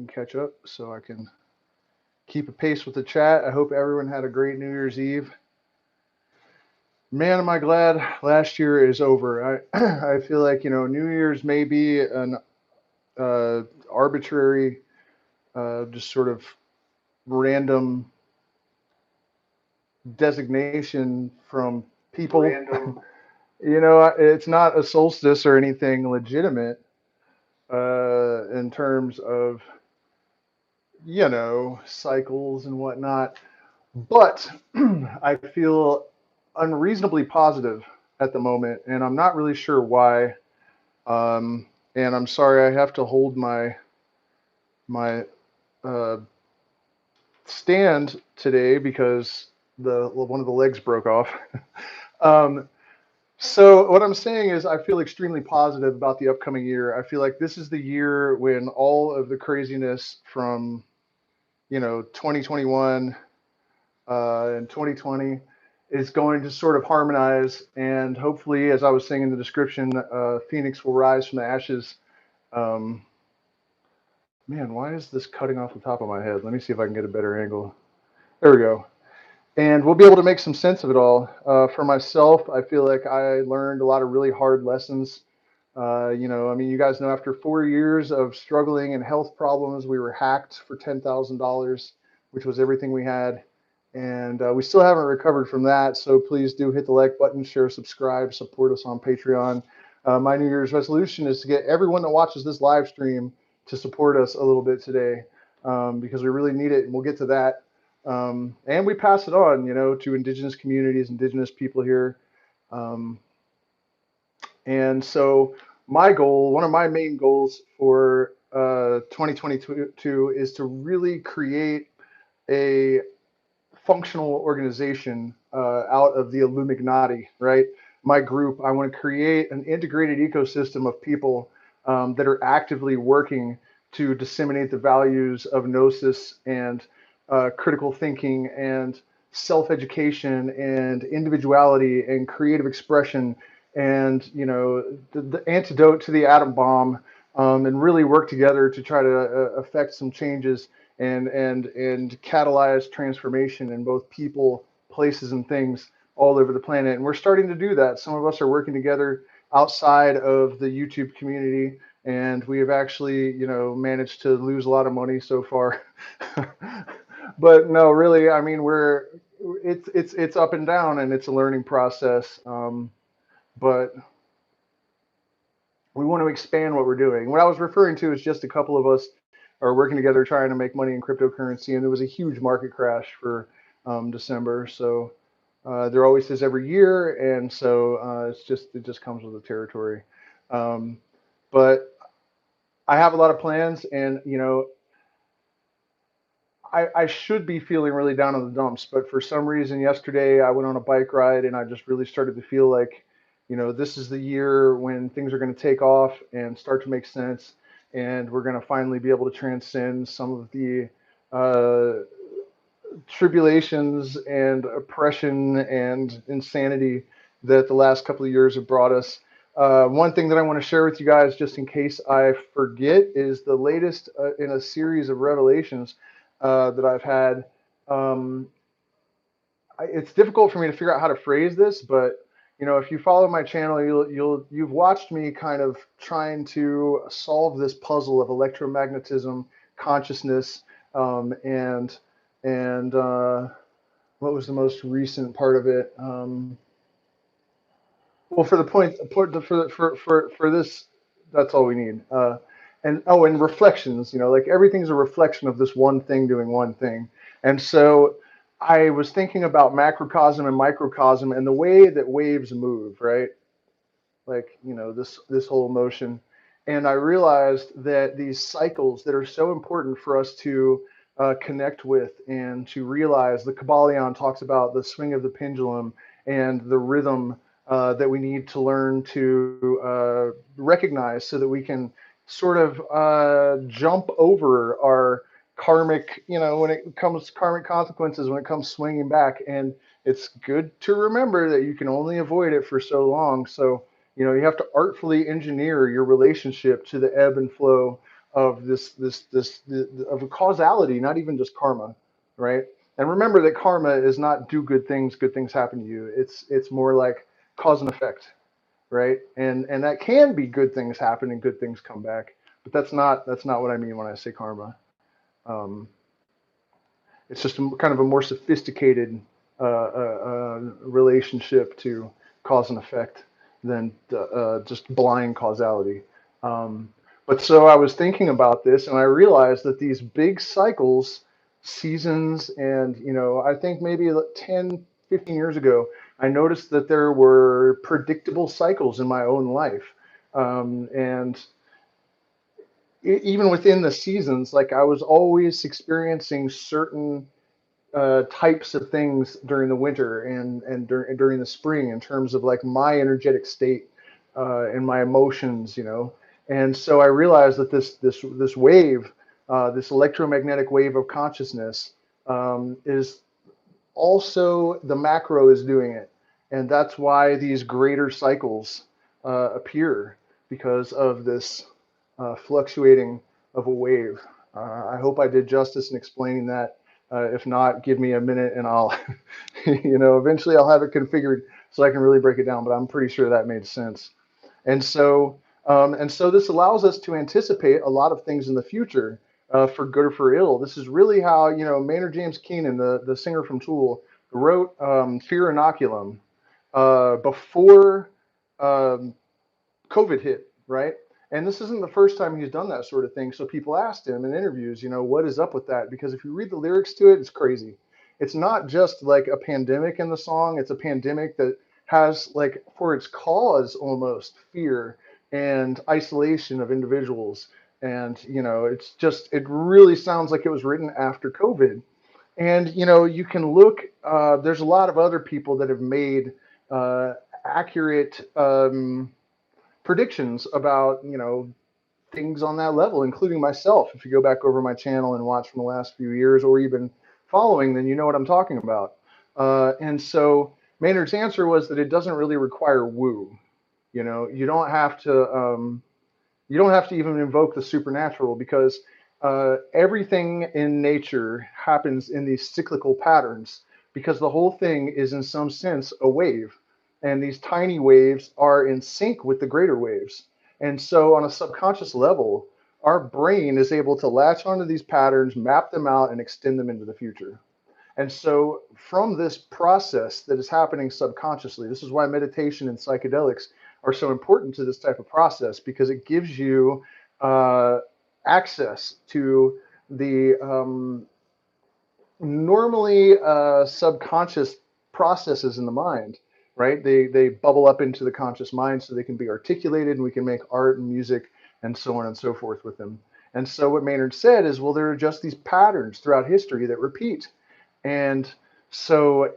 can catch up so I can keep a pace with the chat. I hope everyone had a great New Year's Eve. Man, am I glad last year is over. I feel like, New Year's may be an arbitrary, just sort of random designation from people. Random. It's not a solstice or anything legitimate in terms of, cycles and whatnot. But I feel unreasonably positive at the moment, and I'm not really sure why. And I'm sorry I have to hold my uh, stand today because one of the legs broke off. um, so what I'm saying is I feel extremely positive about the upcoming year. I feel like this is the year when all of the craziness from 2021 and 2020 is going to sort of harmonize, and hopefully, as I was saying in the description, Phoenix will rise from the ashes. Um, Man, why is this cutting off the top of my head? Let me see if I can get a better angle. There we go. And we'll be able to make some sense of it all. For myself, I feel like I learned a lot of really hard lessons. You guys know after 4 years of struggling and health problems, we were hacked for $10,000, which was everything we had. And we still haven't recovered from that. So please do hit the like button, share, subscribe, support us on Patreon. My New Year's resolution is to get everyone that watches this live stream to support us a little bit today, because we really need it. And we'll get to that. And we pass it on, to indigenous communities, indigenous people here. Um, and so one of my main goals for 2022 is to really create a functional organization out of the IllumiGnati, right? My group, I want to create an integrated ecosystem of people that are actively working to disseminate the values of gnosis and critical thinking and self-education and individuality and creative expression and the antidote to the atom bomb, and really work together to try to affect some changes and catalyze transformation in both people, places, and things all over the planet. And we're starting to do that. Some of us are working together outside of the YouTube community, and we have actually, managed to lose a lot of money so far. But no, really, I mean, it's up and down, and it's a learning process. But we want to expand what we're doing. What I was referring to is just a couple of us are working together trying to make money in cryptocurrency, and there was a huge market crash for December. So there always is every year, and so it just comes with the territory. Um, but I have a lot of plans, and I should be feeling really down in the dumps, but for some reason yesterday I went on a bike ride and I just really started to feel like, this is the year when things are going to take off and start to make sense, and we're going to finally be able to transcend some of the uh, tribulations and oppression and insanity that the last couple of years have brought us. One thing that I want to share with you guys, just in case I forget, is the latest in a series of revelations that I've had. Um, it's difficult for me to figure out how to phrase this, but if you follow my channel, you've watched me kind of trying to solve this puzzle of electromagnetism, consciousness, and what was the most recent part of it? Well, for the point, for this, that's all we need. And reflections, like everything's a reflection of this one thing doing one thing. And so I was thinking about macrocosm and microcosm and the way that waves move, right? Like, this whole motion. And I realized that these cycles that are so important for us to connect with and to realize, the Kabbalion talks about the swing of the pendulum and the rhythm that we need to learn to recognize so that we can sort of jump over our karmic, when it comes to karmic consequences, when it comes swinging back. And it's good to remember that you can only avoid it for so long. So, you have to artfully engineer your relationship to the ebb and flow of of a causality, not even just karma, right? And remember that karma is not do good things happen to you. It's more like cause and effect, right? And that can be good things happen and good things come back, but that's not what I mean when I say karma. Um, it's just kind of a more sophisticated relationship to cause and effect than just blind causality. Um, but so I was thinking about this, and I realized that these big cycles, seasons, and I think maybe 10, 15 years ago, I noticed that there were predictable cycles in my own life. And even within the seasons, like I was always experiencing certain types of things during the winter and during the spring in terms of like my energetic state and my emotions, And so I realized that this wave, this electromagnetic wave of consciousness, is also the macro is doing it, and that's why these greater cycles appear because of this fluctuating of a wave. I hope I did justice in explaining that. If not, give me a minute and I'll, eventually I'll have it configured so I can really break it down. But I'm pretty sure that made sense. And so this allows us to anticipate a lot of things in the future, for good or for ill. This is really how, Maynard James Keenan, the singer from Tool, wrote Fear Inoculum before um, COVID hit, right? And this isn't the first time he's done that sort of thing. So people asked him in interviews, what is up with that? Because if you read the lyrics to it, it's crazy. It's not just like a pandemic in the song, it's a pandemic that has, like, for its cause almost fear and isolation of individuals. And, it really sounds like it was written after COVID. And, you can look, there's a lot of other people that have made accurate predictions about things on that level, including myself. If you go back over my channel and watch from the last few years, or even following, then you know what I'm talking about. And so Maynard's answer was that it doesn't really require woo. You don't have to. You don't have to even invoke the supernatural, because everything in nature happens in these cyclical patterns, because the whole thing is in some sense a wave, and these tiny waves are in sync with the greater waves. And so on a subconscious level, our brain is able to latch onto these patterns, map them out, and extend them into the future. And so, from this process that is happening subconsciously, this is why meditation and psychedelics are so important to this type of process, because it gives you uh, access to the normally subconscious processes in the mind, right? They bubble up into the conscious mind so they can be articulated, and we can make art and music and so on and so forth with them. And so, what Maynard said is, well, there are just these patterns throughout history that repeat. And so,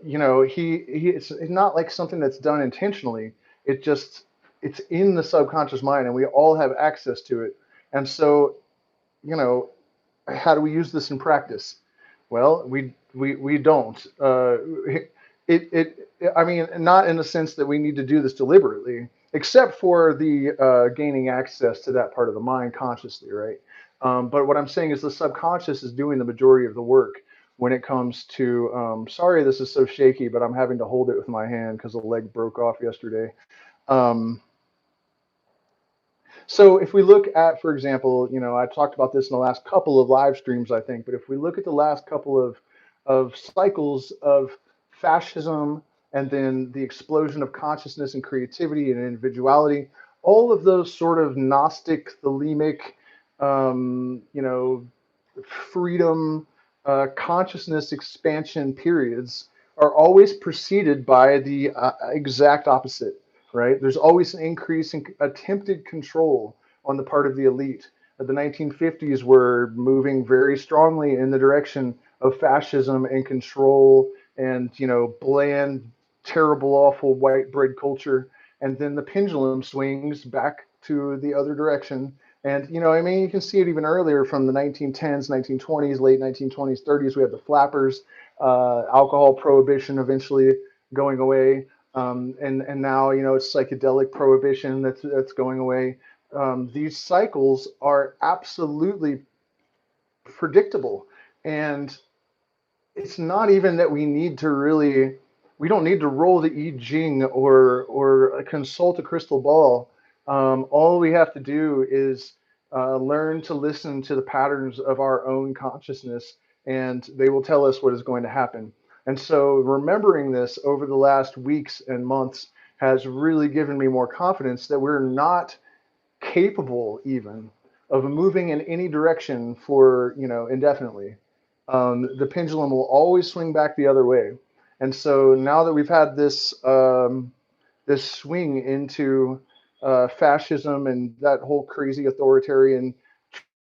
he it's not like something that's done intentionally. It just it's in the subconscious mind, and we all have access to it. And so, you know, how do we use this in practice? Well, we don't. I mean, not in the sense that we need to do this deliberately, except for the gaining access to that part of the mind consciously, right? But what I'm saying is the subconscious is doing the majority of the work when it comes to. Sorry, this is so shaky, but I'm having to hold it with my hand because the leg broke off yesterday. Um, so if we look at, for example, I talked about this in the last couple of live streams, I think, but if we look at the last couple of cycles of fascism, and then the explosion of consciousness and creativity and individuality, all of those sort of Gnostic, thelemic, freedom, consciousness expansion periods are always preceded by the exact opposite, right? There's always an increase in attempted control on the part of the elite. The 1950s were moving very strongly in the direction of fascism and control and, bland, terrible, awful white bread culture. And then the pendulum swings back to the other direction. And, I mean, you can see it even earlier from the 1910s, 1920s, late 1920s, 30s. We had the flappers, alcohol prohibition eventually going away. And now, it's psychedelic prohibition that's going away. these cycles are absolutely predictable. And it's not even that we don't need to roll the I Ching or consult a crystal ball. All we have to do is learn to listen to the patterns of our own consciousness, and they will tell us what is going to happen. And so, remembering this over the last weeks and months has really given me more confidence that we're not capable even of moving in any direction for indefinitely. The pendulum will always swing back the other way. And so now that we've had this swing into fascism and that whole crazy authoritarian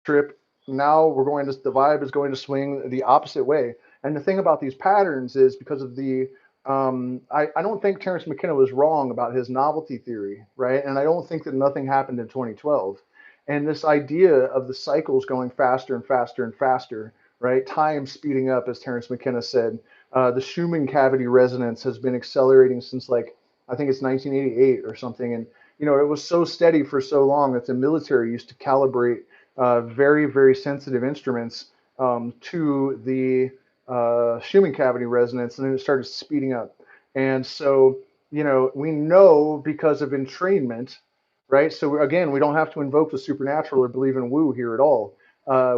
trip, now the vibe is going to swing the opposite way. And the thing about these patterns is because of I don't think Terence McKenna was wrong about his novelty theory, right? And I don't think that nothing happened in 2012. And this idea of the cycles going faster and faster and faster, right? Time speeding up, as Terence McKenna said. The Schumann cavity resonance has been accelerating since I think it's 1988 or something. And, it was so steady for so long that the military used to calibrate very, very sensitive instruments to the Schumann cavity resonance, and then it started speeding up. And so, we know because of entrainment, right? So again, we don't have to invoke the supernatural or believe in woo here at all.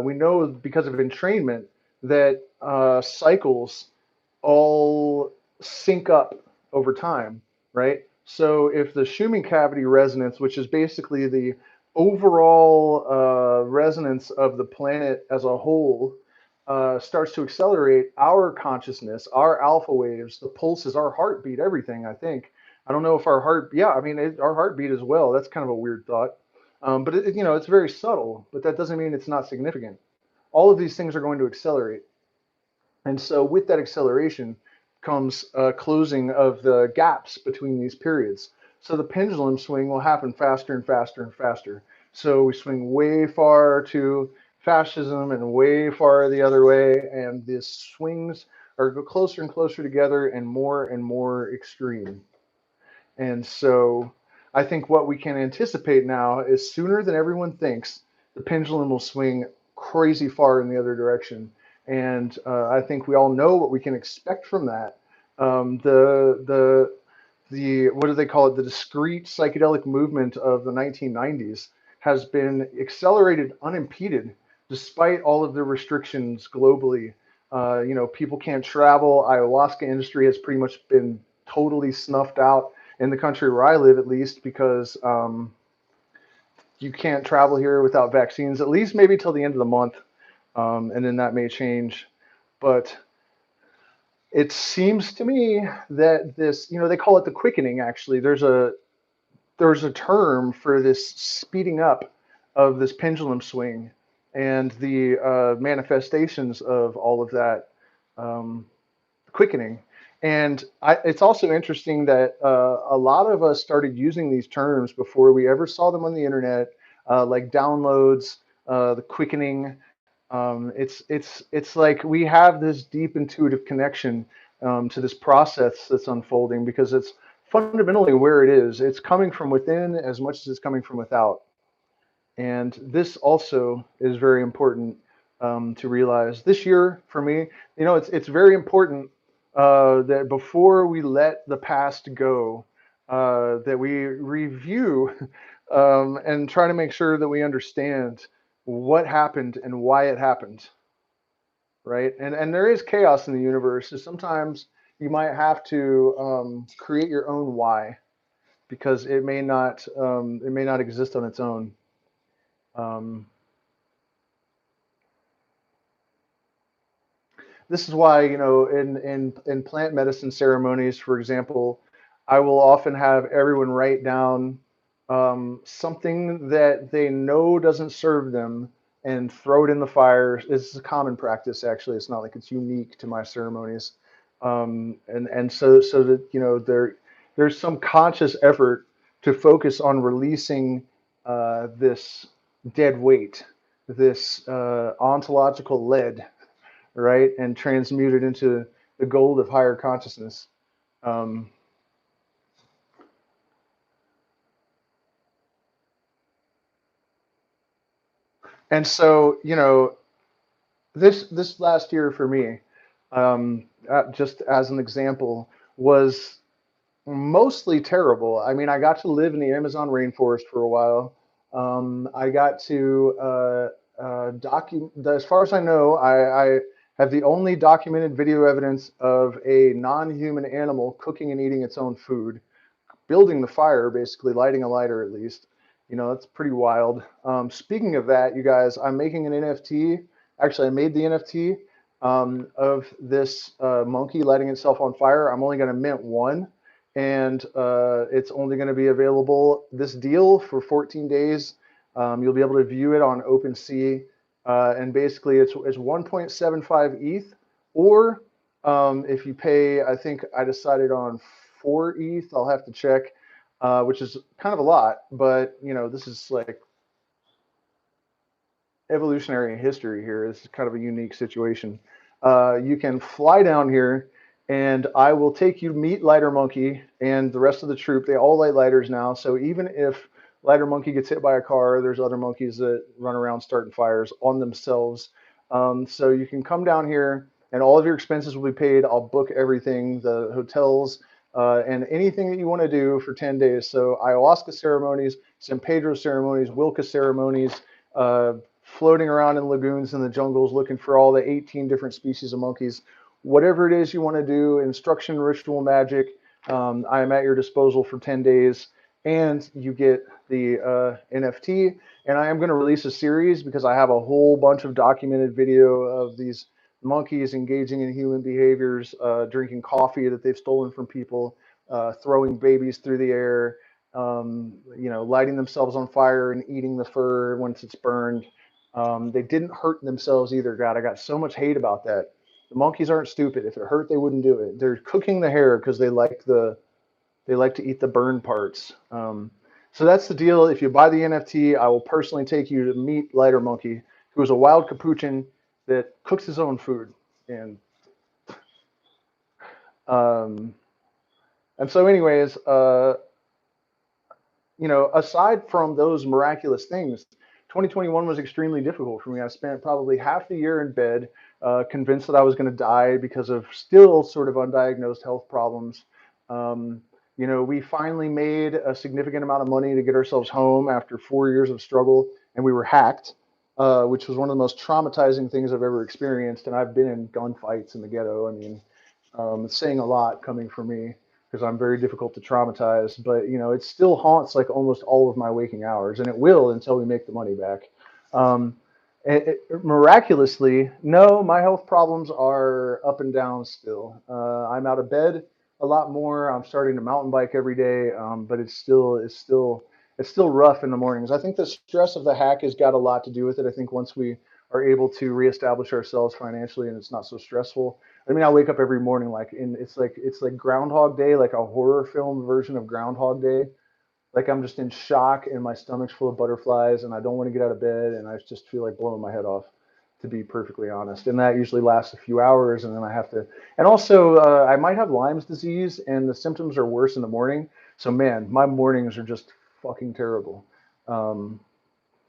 We know because of entrainment that cycles all sync up over time, right? So if the Schumann cavity resonance, which is basically the overall resonance of the planet as a whole, starts to accelerate, our consciousness, our alpha waves, the pulses, our heartbeat, everything, I think. I don't know if yeah, I mean, our heartbeat as well. That's kind of a weird thought. But it's very subtle, but that doesn't mean it's not significant. All of these things are going to accelerate. And so with that acceleration comes a closing of the gaps between these periods. So the pendulum swing will happen faster and faster and faster. So we swing way far to fascism and way far the other way, and these swings are closer and closer together and more extreme. And so I think what we can anticipate now is sooner than everyone thinks, the pendulum will swing crazy far in the other direction. And I think we all know what we can expect from that. The what do they call it? The discrete psychedelic movement of the 1990s has been accelerated unimpeded despite all of the restrictions globally. People can't travel. Ayahuasca industry has pretty much been totally snuffed out in the country where I live, at least, because you can't travel here without vaccines, at least maybe till the end of the month, and then that may change. But it seems to me that they call it the quickening. Actually, there's a term for this speeding up of this pendulum swing and the manifestations of all of that quickening. And it's also interesting that a lot of us started using these terms before we ever saw them on the internet, like downloads, the quickening. It's like we have this deep intuitive connection to this process that's unfolding because it's fundamentally where it is. It's coming from within as much as it's coming from without. And this also is very important to realize. This year, for me, it's very important that before we let the past go, that we review and try to make sure that we understand what happened and why it happened, right? And there is chaos in the universe. So sometimes you might have to create your own why because it may not exist on its own. Um, this is why, in plant medicine ceremonies, for example, I will often have everyone write down something that they know doesn't serve them and throw it in the fire. It's a common practice, actually. It's not like it's unique to my ceremonies. And so that, there's some conscious effort to focus on releasing this dead weight, this ontological lead, right, and transmute it into the gold of higher consciousness. Um, And so, this last year for me, just as an example, was mostly terrible. I mean, I got to live in the Amazon rainforest for a while. I got to as far as I know, I have the only documented video evidence of a non-human animal cooking and eating its own food, building the fire, basically lighting a lighter at least. That's pretty wild. Speaking of that, you guys, I'm making an NFT. Actually, I made the NFT of this monkey lighting itself on fire. I'm only going to mint one, and it's only going to be available this deal for 14 days. You'll be able to view it on OpenSea, and basically it's 1.75 ETH, or if you pay, I think I decided on 4 ETH. I'll have to check, which is kind of a lot, but this is like evolutionary history here. This is kind of a unique situation. You can fly down here, and I will take you to meet Lighter Monkey and the rest of the troop. They all light lighters now, so even if Lighter Monkey gets hit by a car, there's other monkeys that run around starting fires on themselves. So you can come down here, and all of your expenses will be paid. I'll book everything, the hotels, and anything that you want to do for 10 days. So ayahuasca ceremonies, San Pedro ceremonies, Wilca ceremonies, floating around in lagoons in the jungles looking for all the 18 different species of monkeys. Whatever it is you want to do, instruction, ritual, magic, I am at your disposal for 10 days. And you get the NFT. And I am going to release a series because I have a whole bunch of documented video of these monkeys engaging in human behaviors, drinking coffee that they've stolen from people, throwing babies through the air, lighting themselves on fire and eating the fur once it's burned. They didn't hurt themselves either. God, I got so much hate about that. The monkeys aren't stupid. If it hurt, they wouldn't do it. They're cooking the hair because they like to eat the burn parts. So that's the deal. If you buy the NFT, I will personally take you to meet Lighter Monkey, who is a wild capuchin that cooks his own food. And um, and so, anyways, aside from those miraculous things, 2021 was extremely difficult for me. I spent probably half the year in bed, convinced that I was going to die because of still sort of undiagnosed health problems. We finally made a significant amount of money to get ourselves home after 4 years of struggle, and we were hacked, which was one of the most traumatizing things I've ever experienced. And I've been in gunfights in the ghetto. I mean, it's saying a lot coming from me because I'm very difficult to traumatize, but it still haunts like almost all of my waking hours, and it will until we make the money back. Um, Miraculously, no, my health problems are up and down still. I'm out of bed a lot more. I'm starting to mountain bike every day, but it's still rough in the mornings. I think the stress of the hack has got a lot to do with it. I think once we are able to reestablish ourselves financially and it's not so stressful. I mean, I wake up every morning it's like Groundhog Day, like a horror film version of Groundhog Day. Like I'm just in shock and my stomach's full of butterflies and I don't want to get out of bed and I just feel like blowing my head off, to be perfectly honest. And that usually lasts a few hours and then I have to. And also, I might have Lyme's disease and the symptoms are worse in the morning. So man, my mornings are just fucking terrible. Um,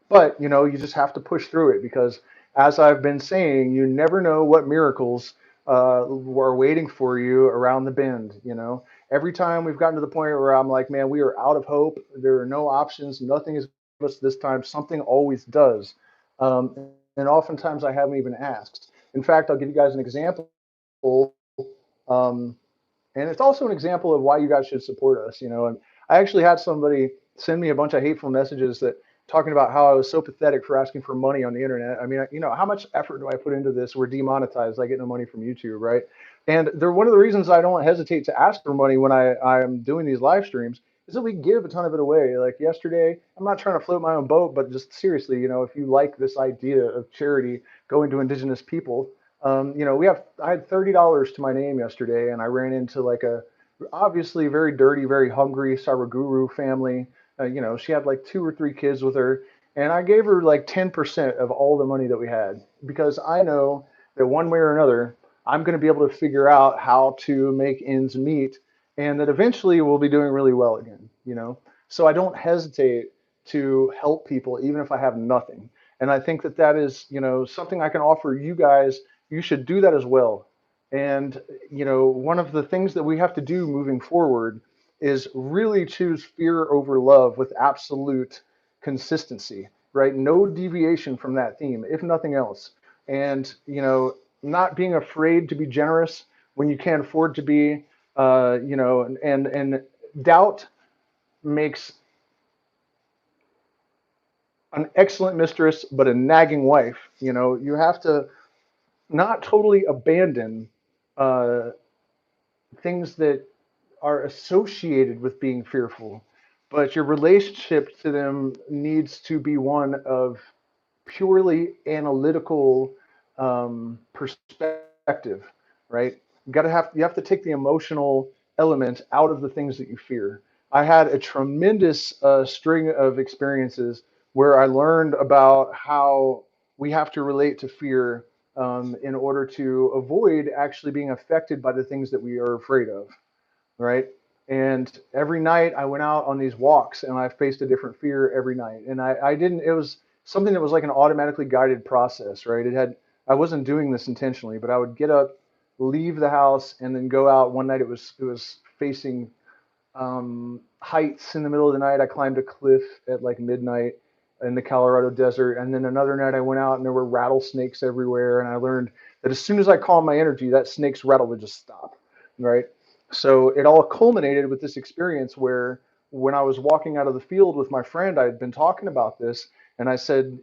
but you just have to push through it because, as I've been saying, you never know what miracles are waiting for you around the bend. Every time we've gotten to the point where I'm like, man, we are out of hope. There are no options. Nothing is us this time. Something always does, and oftentimes I haven't even asked. In fact, I'll give you guys an example. Um, and it's also an example of why you guys should support us. And I actually had somebody send me a bunch of hateful messages that talking about how I was so pathetic for asking for money on the internet. I mean, how much effort do I put into this? We're demonetized. I get no money from YouTube, right? And they're one of the reasons I don't hesitate to ask for money when I'm doing these live streams is that we give a ton of it away. Like yesterday, I'm not trying to float my own boat, but just seriously, if you like this idea of charity going to indigenous people, I had $30 to my name yesterday, and I ran into like a obviously very dirty, very hungry Saraguru family. She had like 2 or 3 kids with her, and I gave her like 10% of all the money that we had because I know that one way or another, I'm going to be able to figure out how to make ends meet, and that eventually we'll be doing really well again. So I don't hesitate to help people, even if I have nothing. And I think that that is, something I can offer you guys. You should do that as well. And, one of the things that we have to do moving forward is really choose fear over love with absolute consistency, right? No deviation from that theme, if nothing else. And, not being afraid to be generous when you can't afford to be, and doubt makes an excellent mistress, but a nagging wife. You have to not totally abandon uh, things that are associated with being fearful, but your relationship to them needs to be one of purely analytical perspective, right? You have to take the emotional element out of the things that you fear. I had a tremendous string of experiences where I learned about how we have to relate to fear in order to avoid actually being affected by the things that we are afraid of, right? And every night I went out on these walks and I faced a different fear every night. And I didn't, it was something that was like an automatically guided process, right? I wasn't doing this intentionally, but I would get up, leave the house, and then go out. One night it was facing heights in the middle of the night. I climbed a cliff at like midnight in the Colorado desert. And then another night I went out and there were rattlesnakes everywhere. And I learned that as soon as I calmed my energy, that snake's rattle would just stop, right? So it all culminated with this experience where when I was walking out of the field with my friend, I had been talking about this. And I said,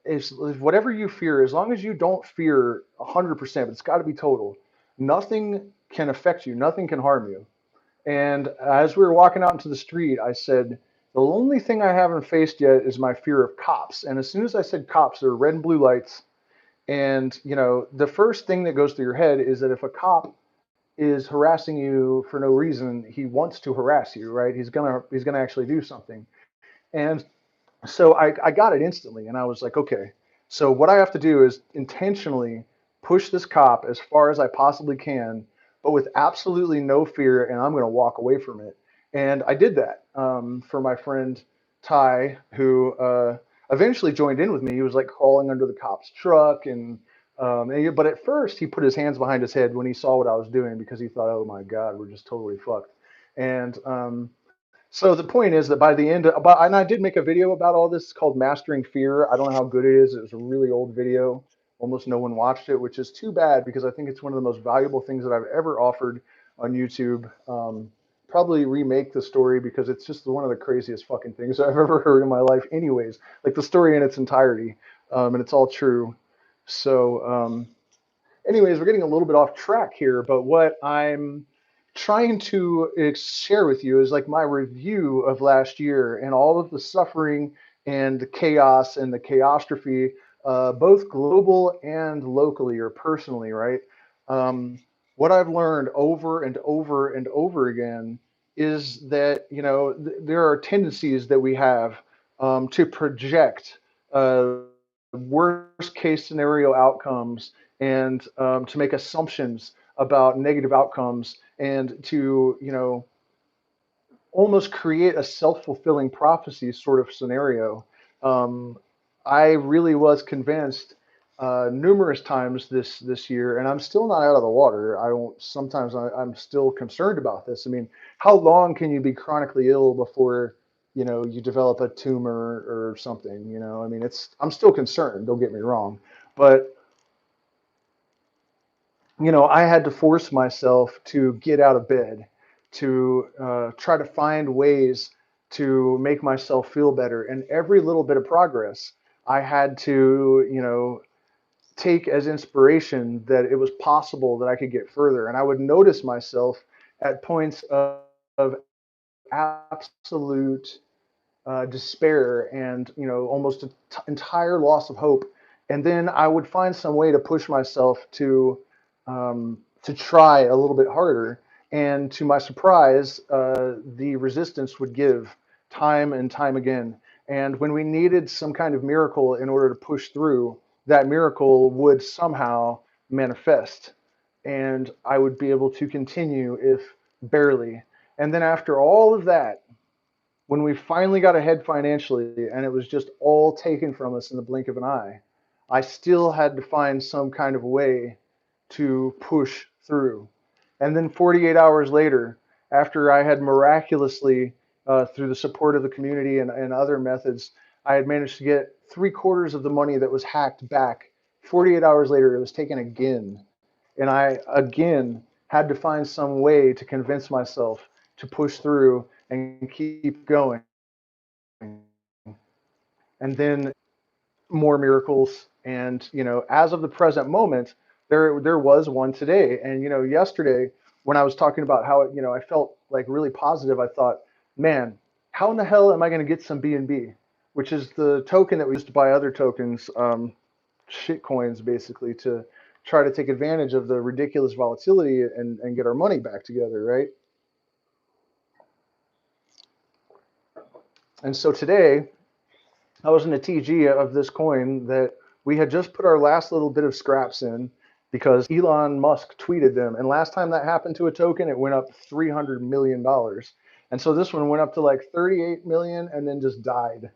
is whatever you fear, as long as you don't fear 100%, but it's got to be total, nothing can affect you, nothing can harm you. And as we were walking out into the street, I said, the only thing I haven't faced yet is my fear of cops. And as soon as I said cops, there were red and blue lights. And, the first thing that goes through your head is that if a cop is harassing you for no reason, he wants to harass you, right? He's gonna actually do something. And so I got it instantly, and I was like, okay, so what I have to do is intentionally push this cop as far as I possibly can, but with absolutely no fear, and I'm going to walk away from it. And I did that for my friend Ty, who eventually joined in with me. He was like crawling under the cop's truck, but at first he put his hands behind his head when he saw what I was doing because he thought, oh my God, we're just totally fucked. And so the point is that by the end, and I did make a video about all this called Mastering Fear. I don't know how good it is. It was a really old video. Almost no one watched it, which is too bad because I think it's one of the most valuable things that I've ever offered on YouTube. Probably remake the story because it's just one of the craziest fucking things I've ever heard in my life. Anyways, like the story in its entirety, and it's all true. So, anyways, we're getting a little bit off track here, but what I'm trying to share with you is like my review of last year and all of the suffering and the chaos and the chaostrophe, both global and locally or personally, right? Um, what I've learned over and over and over again is that, there are tendencies that we have to project worst case scenario outcomes and to make assumptions about negative outcomes and to almost create a self-fulfilling prophecy sort of scenario. um, I really was convinced numerous times this year, and I'm still not out of the water. I don't sometimes I'm still concerned about this. I mean, how long can you be chronically ill before you develop a tumor or something? I mean, I'm still concerned, don't get me wrong, but I had to force myself to get out of bed, to try to find ways to make myself feel better. And every little bit of progress, I had to, take as inspiration that it was possible that I could get further. And I would notice myself at points of absolute despair and almost entire loss of hope, and then I would find some way to push myself to try a little bit harder, and to my surprise the resistance would give time and time again. And when we needed some kind of miracle in order to push through, that miracle would somehow manifest, and I would be able to continue, if barely. And then after all of that, when we finally got ahead financially and it was just all taken from us in the blink of an eye, I still had to find some kind of way to push through. And then 48 hours later, after I had miraculously, through the support of the community and other methods, I had managed to get 3/4 of the money that was hacked back. 48 hours later, it was taken again. And I again had to find some way to convince myself to push through and keep going. And then more miracles. And as of the present moment, there was one today. And yesterday when I was talking about how I felt like really positive, I thought, man, how in the hell am I going to get some BNB, which is the token that we used to buy other tokens, shit coins, basically, to try to take advantage of the ridiculous volatility and get our money back together, right? And so today I was in a TG of this coin that we had just put our last little bit of scraps in because Elon Musk tweeted them. And last time that happened to a token, it went up $300 million. And so this one went up to like 38 million and then just died.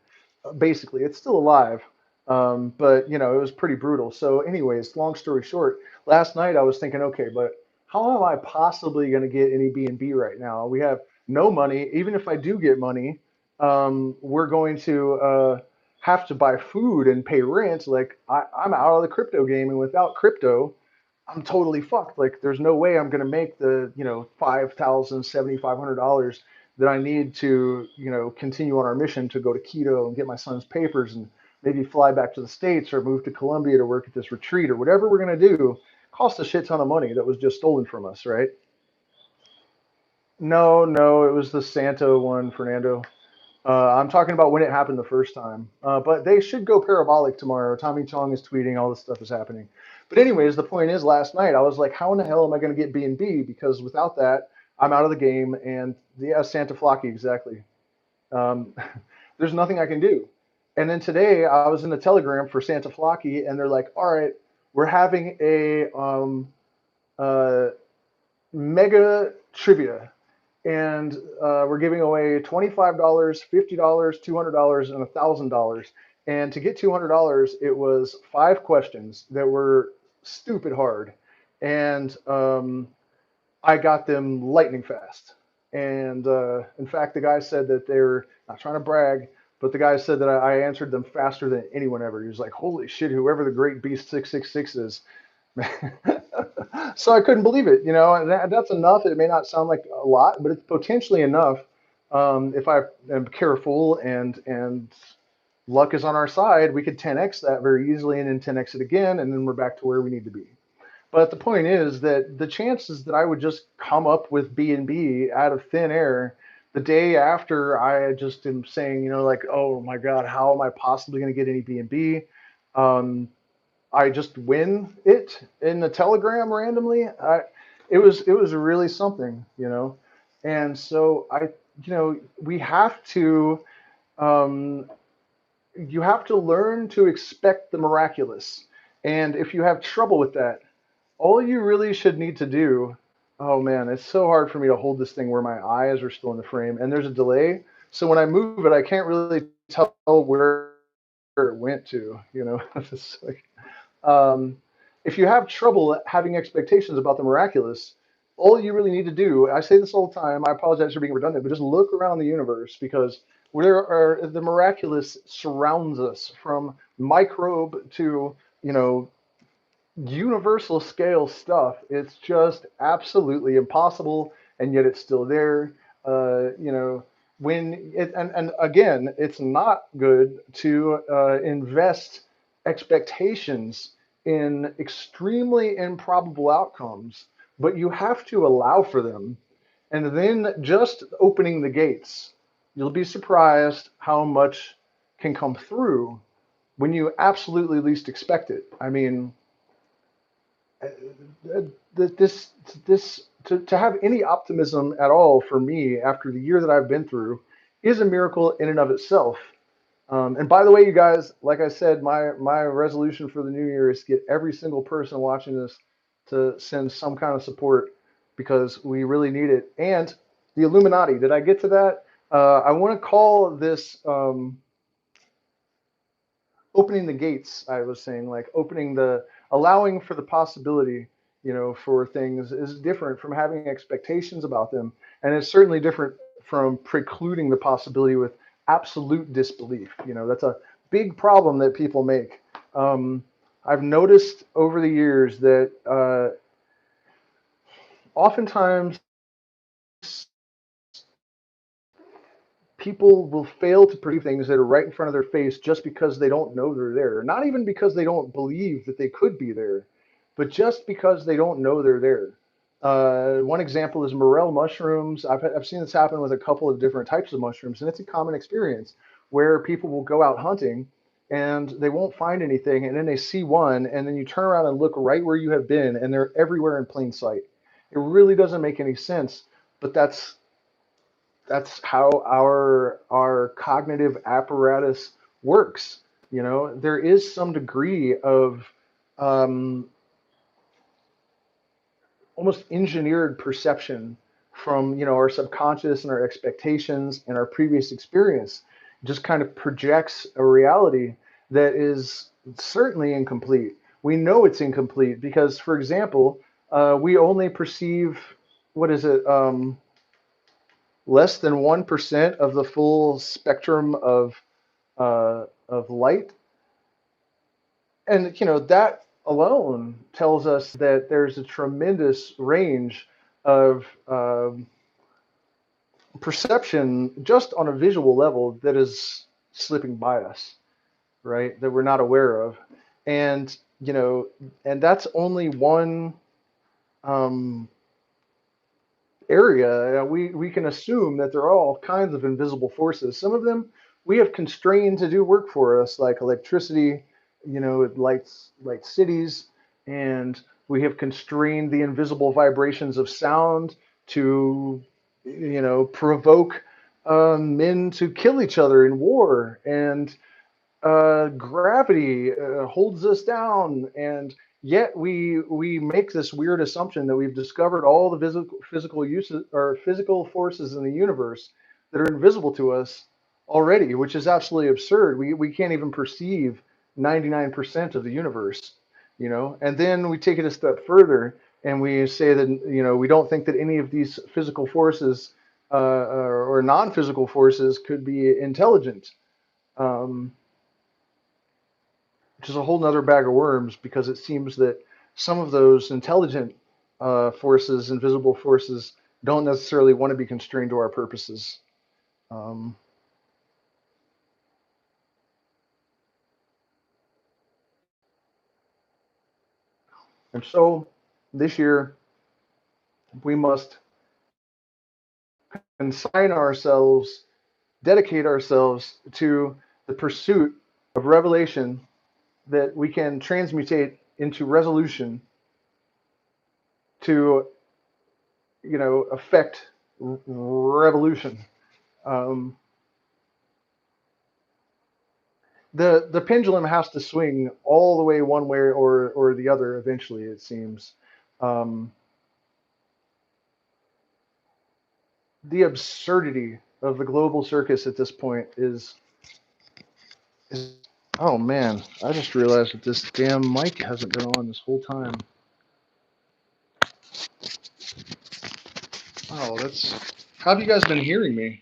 Basically, it's still alive. But it was pretty brutal. So anyways, long story short, last night I was thinking, okay, but how am I possibly going to get any B&B right now? We have no money. Even if I do get money, we're going to have to buy food and pay rent. Like I'm out of the crypto game, and without crypto, I'm totally fucked. Like there's no way I'm gonna make the $5,000, $7,500 that I need to continue on our mission to go to Quito and get my son's papers and maybe fly back to the States or move to Colombia to work at this retreat or whatever we're gonna do. Cost a shit ton of money that was just stolen from us, right? No, no, it was the Santo one, Fernando. I'm talking about when it happened the first time. But they should go parabolic tomorrow. Tommy Chong is tweeting, all this stuff is happening. But anyways, the point is, last night I was like, how in the hell am I going to get B&B? Because without that, I'm out of the game. And yeah, Santa Flocky, exactly. Um, there's nothing I can do. And then today I was in the Telegram for Santa Flocky, and they're like, all right, we're having a uh, mega trivia and we're giving away $25, $50, $200, and $1,000. And to get $200, it was 5 questions that were stupid hard, and I got them lightning fast. And in fact, the guy said that they're not trying to brag, but the guy said that I answered them faster than anyone ever. He was like, "Holy shit! Whoever the Great Beast 666 is." So I couldn't believe it, and that's enough. It may not sound like a lot, but it's potentially enough if I am careful and luck is on our side. We could 10x that very easily and then 10x it again, and then we're back to where we need to be. But the point is that the chances that I would just come up with B&B out of thin air the day after I just am saying, like, oh my God, how am I possibly going to get any B&B? I just win it in the Telegram randomly. It was really something. And so we have to um, you have to learn to expect the miraculous. And if you have trouble with that, all you really should need to do, oh man, it's so hard for me to hold this thing where my eyes are still in the frame and there's a delay. So when I move it, I can't really tell where it went to. It's like, um, if you have trouble having expectations about the miraculous, all you really need to do, I say this all the time, I apologize for being redundant, but just look around the universe because the miraculous surrounds us from microbe to, universal scale stuff. It's just absolutely impossible, and yet it's still there. When it and again, it's not good to invest expectations in extremely improbable outcomes, but you have to allow for them, and then just opening the gates, you'll be surprised how much can come through when you absolutely least expect it. I mean, this to have any optimism at all for me after the year that I've been through is a miracle in and of itself. And by the way, you guys, like I said, my resolution for the new year is to get every single person watching this to send some kind of support because we really need it. And the IllumiGnati, did I get to that? I want to call this opening the gates. I was saying, like allowing for the possibility, for things is different from having expectations about them, and it's certainly different from precluding the possibility with absolute disbelief. That's a big problem that people make. I've noticed over the years that oftentimes people will fail to perceive things that are right in front of their face just because they don't know they're there. Not even because they don't believe that they could be there, but just because they don't know they're there. One example is Morel mushrooms. I've seen this happen with a couple of different types of mushrooms, and it's a common experience where people will go out hunting and they won't find anything, and then they see one, and then you turn around and look right where you have been, and they're everywhere in plain sight. It really doesn't make any sense, but that's how our cognitive apparatus works. There is some degree of um, almost engineered perception from our subconscious and our expectations and our previous experience. It just kind of projects a reality that is certainly incomplete. We know it's incomplete because, for example, we only perceive, what is it, less than 1% of the full spectrum of light. And that alone tells us that there's a tremendous range of perception just on a visual level that is slipping by us, right? That we're not aware of. And and that's only one um, area. We can assume that there are all kinds of invisible forces. Some of them we have constrained to do work for us, like electricity. It lights cities, and we have constrained the invisible vibrations of sound to provoke men to kill each other in war, and gravity holds us down, and yet we make this weird assumption that we've discovered all the physical uses or physical forces in the universe that are invisible to us already, which is absolutely absurd. We can't even perceive 99% of the universe, and then we take it a step further and we say that we don't think that any of these physical forces or non-physical forces could be intelligent. Um, which is a whole nother bag of worms, because it seems that some of those intelligent forces, invisible forces, don't necessarily want to be constrained to our purposes. Um, and so this year, we must consign ourselves, dedicate ourselves to the pursuit of revelation that we can transmutate into resolution to, affect revolution. Um, the pendulum has to swing all the way one way or the other eventually, it seems. Um, the absurdity of the global circus at this point is oh man, I just realized that this damn mic hasn't been on this whole time. Oh, that's how have you guys been hearing me?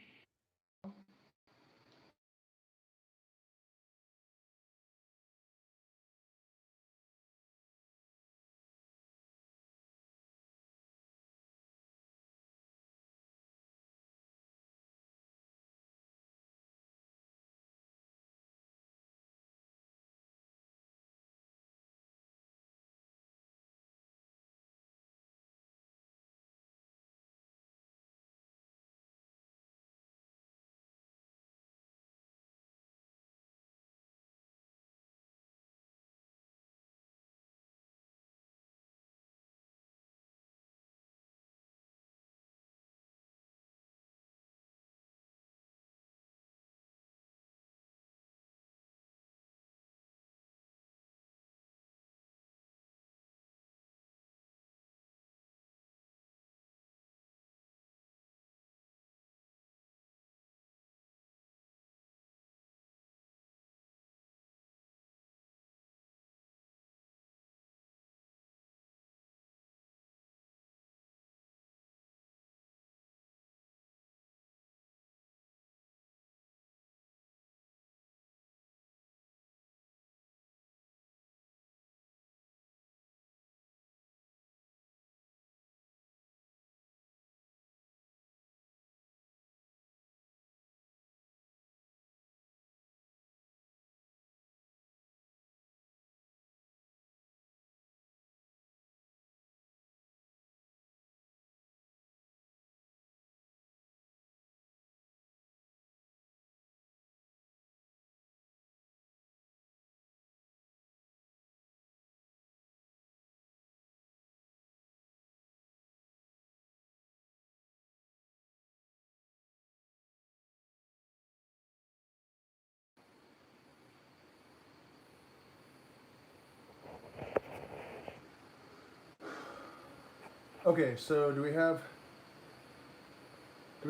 Okay, so do we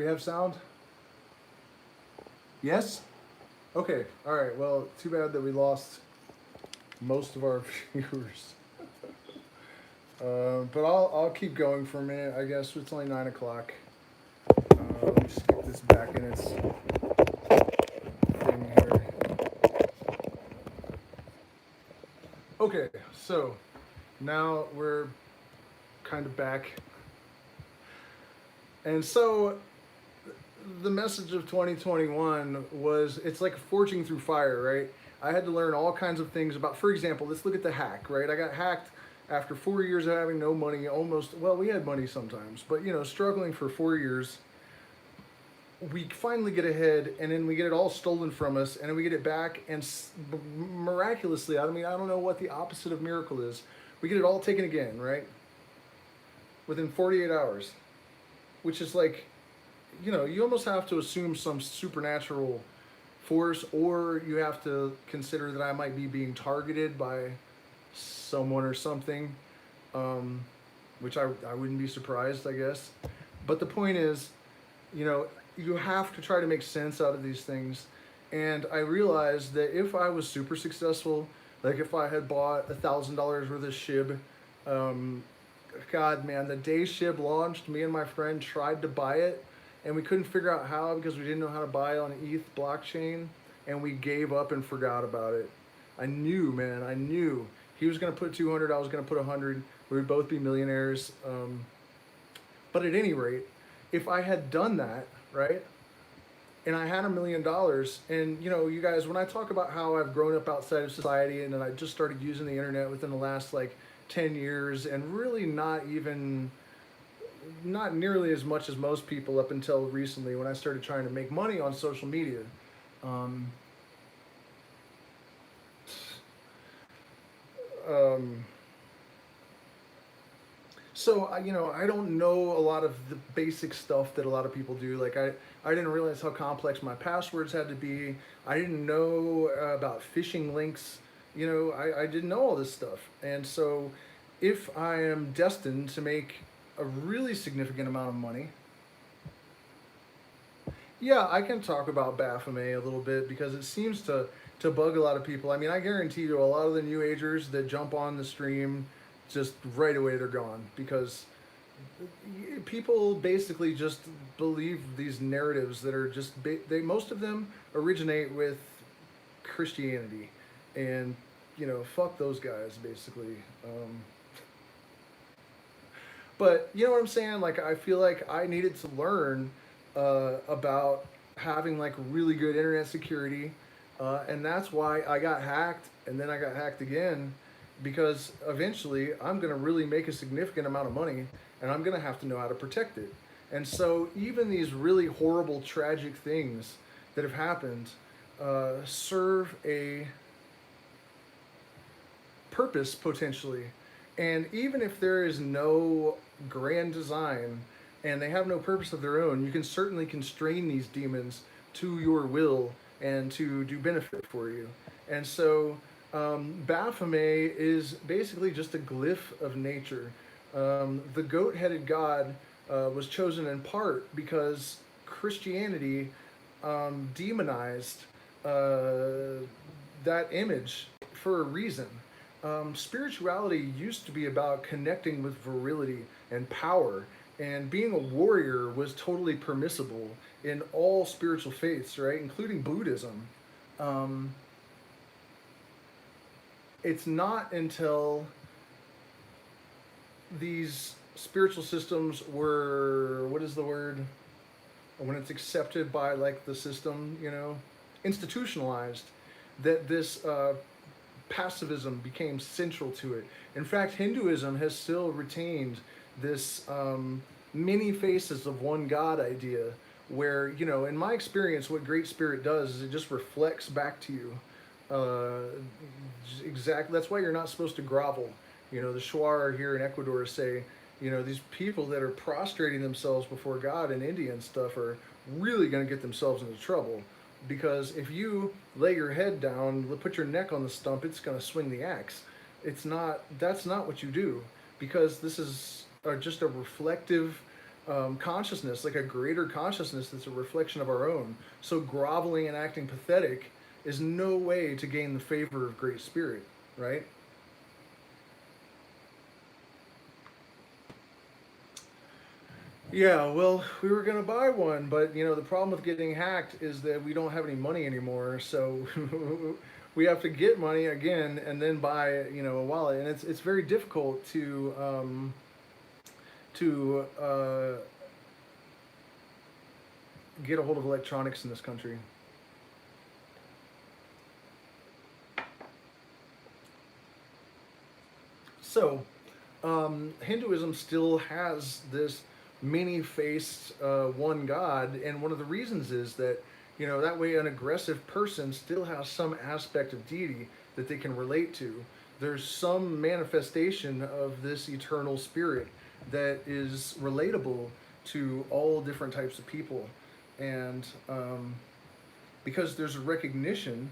have sound? Yes? Okay, all right. Well, too bad that we lost most of our viewers. But I'll keep going for a minute. I guess it's only 9 o'clock. Let me stick this back in its thing here. Okay, so now we're kind of back. And so the message of 2021 was it's like forging through fire, right? I had to learn all kinds of things about, for example, let's look at the hack, right? I got hacked after 4 years of having no money, almost, well, we had money sometimes, but struggling for 4 years. We finally get ahead, and then we get it all stolen from us, and then we get it back, and miraculously, I mean, I don't know what the opposite of miracle is. We get it all taken again, right? Within 48 hours, which is like, you almost have to assume some supernatural force, or you have to consider that I might be being targeted by someone or something, which I wouldn't be surprised, I guess. But the point is, you have to try to make sense out of these things. And I realized that if I was super successful, like if I had bought $1,000 worth of SHIB, God, man, the day SHIB launched, me and my friend tried to buy it, and we couldn't figure out how because we didn't know how to buy it on ETH blockchain, and we gave up and forgot about it. I knew, man, I knew. He was going to put 200, I was going to put 100. We would both be millionaires. But at any rate, if I had done that, right, and I had $1 million, and you guys, when I talk about how I've grown up outside of society, and then I just started using the internet within the last like 10 years, and really not nearly as much as most people up until recently when I started trying to make money on social media. Um, um, So I don't know a lot of the basic stuff that a lot of people do. Like I didn't realize how complex my passwords had to be. I didn't know about phishing links. I didn't know all this stuff. And so, if I am destined to make a really significant amount of money, yeah, I can talk about Baphomet a little bit because it seems to bug a lot of people. I mean, I guarantee you, a lot of the New Agers that jump on the stream, just right away they're gone because people basically just believe these narratives that are just most of them originate with Christianity, and fuck those guys basically. But you know what I'm saying? Like I feel like I needed to learn about having like really good internet security, and that's why I got hacked, and then I got hacked again, because eventually I'm gonna really make a significant amount of money, and I'm gonna have to know how to protect it. And so even these really horrible, tragic things that have happened serve a purpose potentially. And even if there is no grand design and they have no purpose of their own, you can certainly constrain these demons to your will and to do benefit for you. And so Baphomet is basically just a glyph of nature. The goat headed god was chosen in part because Christianity demonized that image for a reason. Spirituality used to be about connecting with virility and power, and being a warrior was totally permissible in all spiritual faiths, right, including Buddhism. Um, it's not until these spiritual systems were, what is the word, when it's accepted by like the system, institutionalized, that this pacifism became central to it. In fact, Hinduism has still retained this many faces of one God idea, where, in my experience, what Great Spirit does is it just reflects back to you. Exactly. That's why you're not supposed to grovel. The Shuar here in Ecuador say, these people that are prostrating themselves before God in India and stuff are really going to get themselves into trouble. Because if you lay your head down, put your neck on the stump, it's going to swing the axe. That's not what you do. Because this is just a reflective consciousness, like a greater consciousness that's a reflection of our own. So groveling and acting pathetic is no way to gain the favor of Great Spirit, right? Yeah, well, we were gonna buy one, but the problem with getting hacked is that we don't have any money anymore. So we have to get money again and then buy, a wallet, and it's very difficult to get a hold of electronics in this country. So, Hinduism still has this many-faced one God, and one of the reasons is that that way an aggressive person still has some aspect of deity that they can relate to. There's some manifestation of this eternal spirit that is relatable to all different types of people, and because there's a recognition.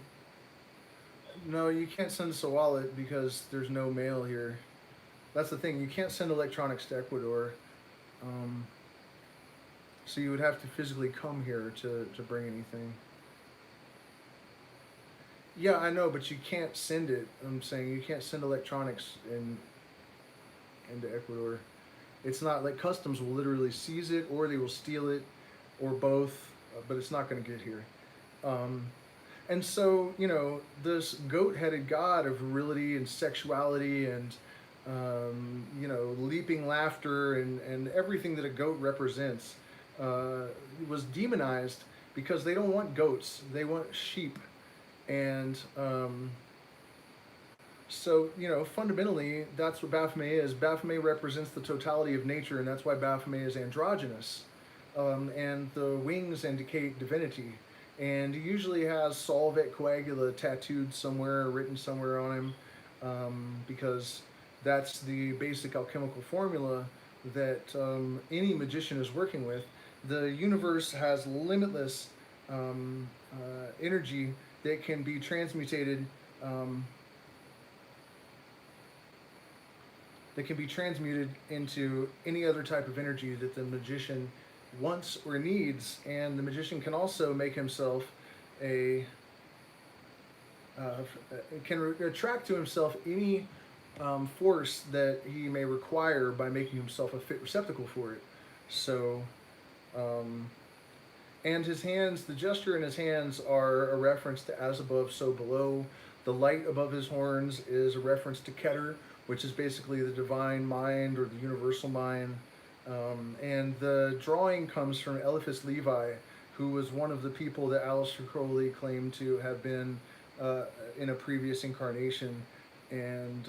No, you can't send us a wallet because there's no mail here. That's the thing. You can't send electronics to Ecuador. Um, so you would have to physically come here to bring anything. Yeah, I know, but you can't send it. I'm saying you can't send electronics into Ecuador. It's not like customs will literally seize it, or they will steal it, or both, but it's not going to get here. Um, and so, this goat-headed god of virility and sexuality and leaping laughter and everything that a goat represents was demonized because they don't want goats, they want sheep. And so, fundamentally, that's what Baphomet is. Baphomet represents the totality of nature, and that's why Baphomet is androgynous. And the wings indicate divinity. And he usually has Solve et Coagula tattooed somewhere, or written somewhere on him, because that's the basic alchemical formula that any magician is working with. The universe has limitless energy that can be transmutated. That can be transmuted into any other type of energy that the magician wants or needs, and the magician can also make himself can attract to himself any force that he may require by making himself a fit receptacle for it. So, and his hands, the gesture in his hands are a reference to as above, so below. The light above his horns is a reference to Keter, which is basically the divine mind or the universal mind. And the drawing comes from Eliphas Levi, who was one of the people that Aleister Crowley claimed to have been in a previous incarnation. And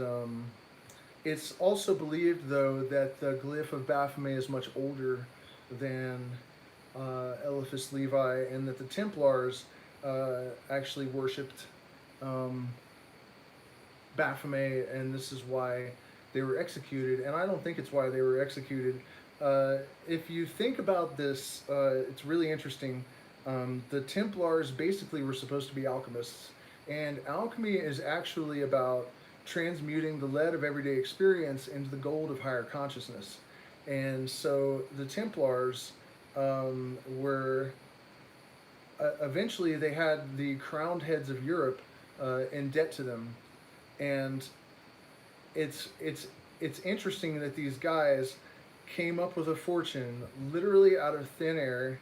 it's also believed, though, that the glyph of Baphomet is much older than Eliphas Levi, and that the Templars actually worshipped Baphomet, and this is why they were executed. And I don't think it's why they were executed. If you think about this, it's really interesting. The Templars basically were supposed to be alchemists, and alchemy is actually about transmuting the lead of everyday experience into the gold of higher consciousness. And so the Templars were eventually they had the crowned heads of Europe in debt to them, and it's interesting that these guys came up with a fortune literally out of thin air,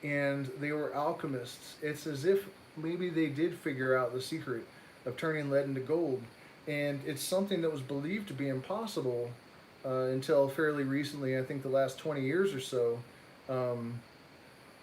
and they were alchemists. It's as if maybe they did figure out the secret of turning lead into gold, and it's something that was believed to be impossible until fairly recently. I think the last 20 years or so,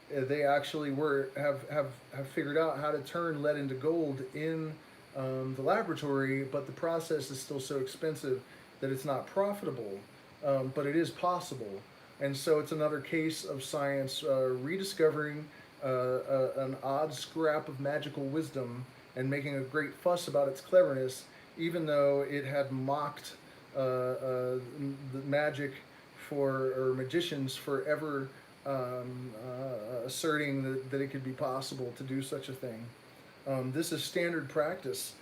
they actually have figured out how to turn lead into gold in the laboratory, but the process is still so expensive that it's not profitable. But it is possible. And so it's another case of science rediscovering an odd scrap of magical wisdom and making a great fuss about its cleverness, even though it had mocked the magic or magicians forever asserting that it could be possible to do such a thing. This is standard practice.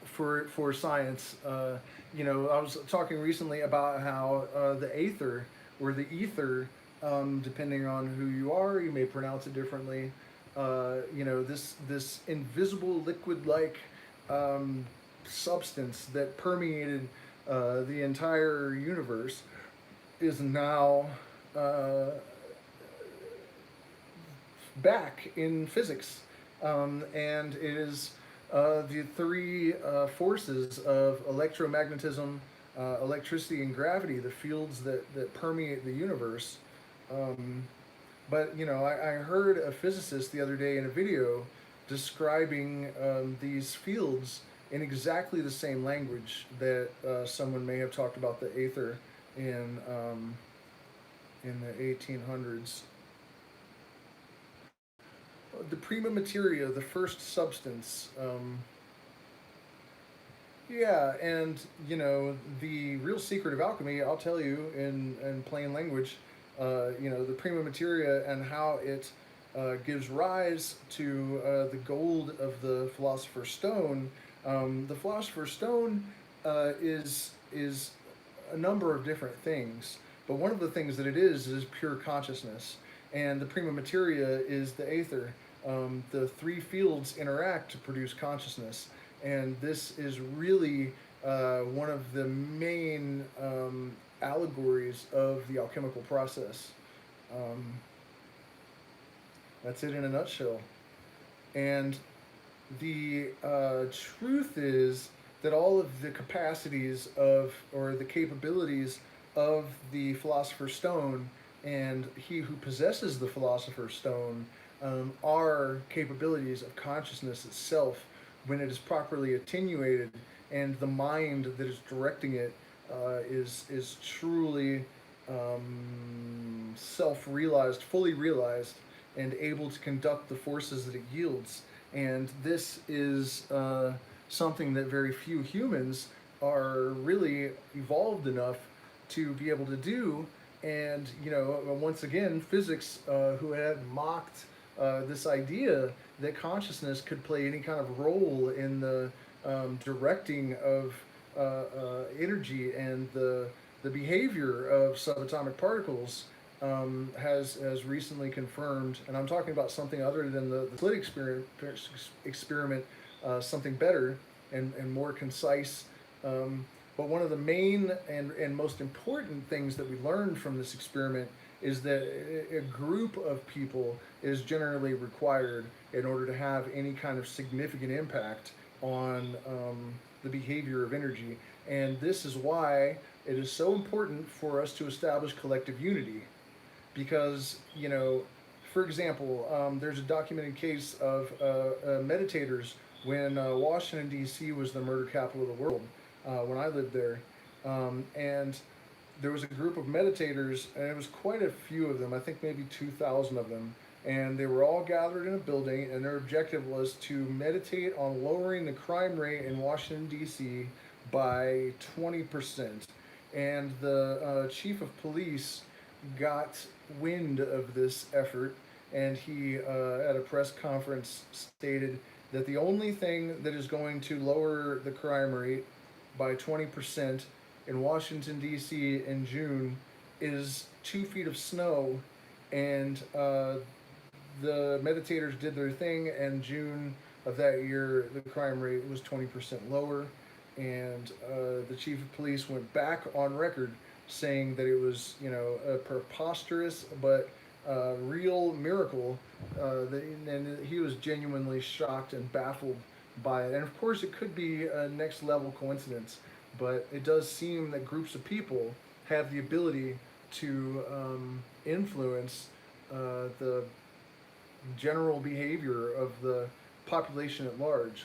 for science. I was talking recently about how the aether or the ether, depending on who you are, you may pronounce it differently. This invisible liquid-like substance that permeated the entire universe is now back in physics, and it is the three forces of electromagnetism, electricity, and gravity, the fields that permeate the universe. I heard a physicist the other day in a video describing these fields in exactly the same language that someone may have talked about the aether in the 1800s. The prima materia, the first substance. And the real secret of alchemy, I'll tell you in plain language, the prima materia and how it gives rise to the gold of the Philosopher's Stone. The Philosopher's Stone is a number of different things, but one of the things that it is pure consciousness, and the prima materia is the aether. The three fields interact to produce consciousness, and this is really one of the main allegories of the alchemical process. That's it in a nutshell. And the truth is that all of the capacities or the capabilities of the Philosopher's Stone and he who possesses the Philosopher's Stone are capabilities of consciousness itself when it is properly attenuated, and the mind that is directing it is truly self-realized, fully realized, and able to conduct the forces that it yields. And this is something that very few humans are really evolved enough to be able to do. And once again, physics, who had mocked this idea that consciousness could play any kind of role in the directing of energy and the behavior of subatomic particles, has recently confirmed, and I'm talking about something other than the slit experiment, something better and more concise. But one of the main and most important things that we learned from this experiment is that a group of people is generally required in order to have any kind of significant impact on the behavior of energy. And this is why it is so important for us to establish collective unity. Because, for example, there's a documented case of meditators when Washington, D.C. was the murder capital of the world, when I lived there. And there was a group of meditators, and it was quite a few of them, I think maybe 2,000 of them, and they were all gathered in a building, and their objective was to meditate on lowering the crime rate in Washington, D.C. by 20%. And the chief of police got wind of this effort, and he, at a press conference, stated that the only thing that is going to lower the crime rate by 20% in Washington, D.C. in June is 2 feet of snow. And the meditators did their thing, and June of that year, the crime rate was 20% lower. And the chief of police went back on record saying that it was, a preposterous but real miracle, and he was genuinely shocked and baffled by it. And of course, it could be a next level coincidence, but it does seem that groups of people have the ability to influence the general behavior of the population at large.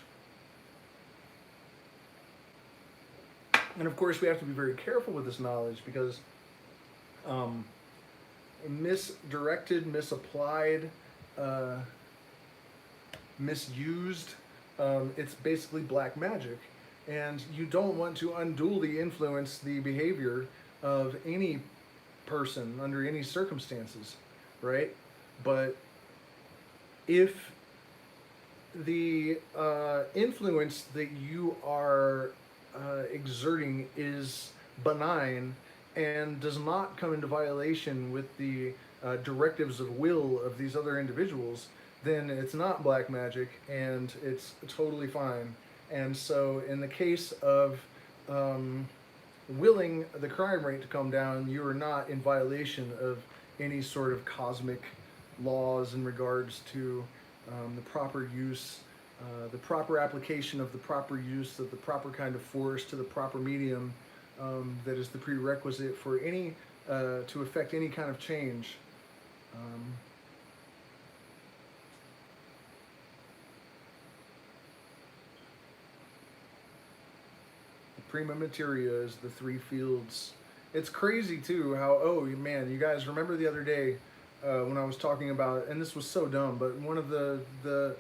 And of course, we have to be very careful with this knowledge, because misdirected, misapplied, misused, it's basically black magic. And you don't want to unduly influence the behavior of any person under any circumstances, right? But if the influence that you are exerting is benign and does not come into violation with the directives of will of these other individuals, then it's not black magic and it's totally fine. And so, in the case of um, willing the crime rate to come down, you are not in violation of any sort of cosmic laws in regards to the proper use, the proper application of the proper use of the proper kind of force to the proper medium that is the prerequisite for any to affect any kind of change. Um, Prima materia is the three fields. It's crazy too how, oh man, you guys remember the other day when I was talking about, and this was so dumb, but one of the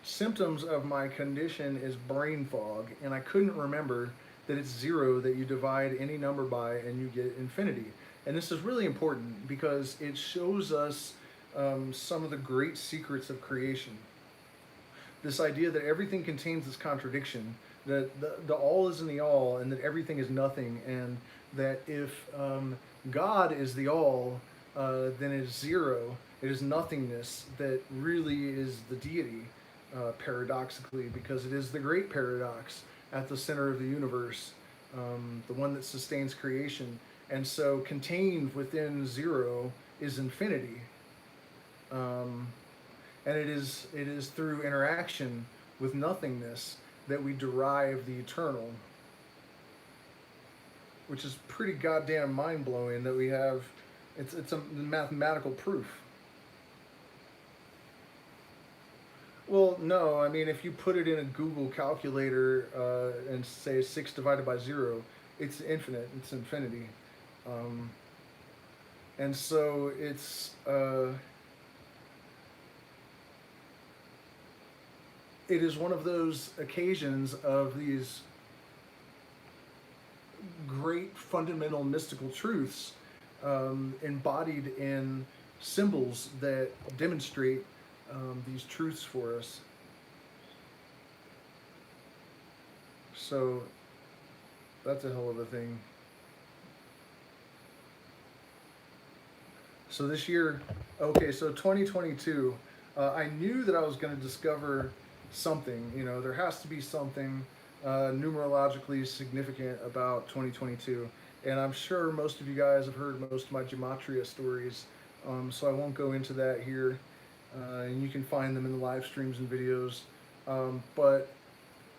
symptoms of my condition is brain fog, and I couldn't remember that it's zero that you divide any number by and you get infinity. And this is really important because it shows us some of the great secrets of creation. This idea that everything contains this contradiction, that the all is in the all, and that everything is nothing, and that if God is the all, then it is zero. It is nothingness that really is the deity, paradoxically, because it is the great paradox at the center of the universe, the one that sustains creation. And so, contained within zero is infinity. Um, and it is through interaction with nothingness that we derive the eternal, which is pretty goddamn mind blowing that we have. It's a mathematical proof. Well, no, I mean if you put it in a Google calculator and say 6 divided by 0, it's infinite. It's infinity, um, and so it is one of those occasions of these great fundamental mystical truths embodied in symbols that demonstrate these truths for us. So that's a hell of a thing. So this year, okay, so 2022, I knew that I was going to discover something. You know, there has to be something numerologically significant about 2022. And I'm sure most of you guys have heard most of my gematria stories, so I won't go into that here. And you can find them in the live streams and videos. But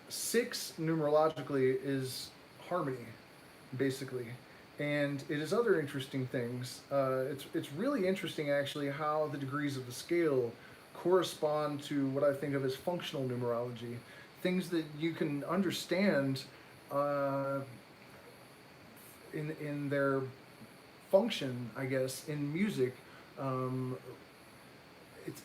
6 numerologically is harmony, basically. And it is other interesting things. It's really interesting, actually, how the degrees of the scale correspond to what I think of as functional numerology. Things that you can understand in their function, I guess, in music. Um,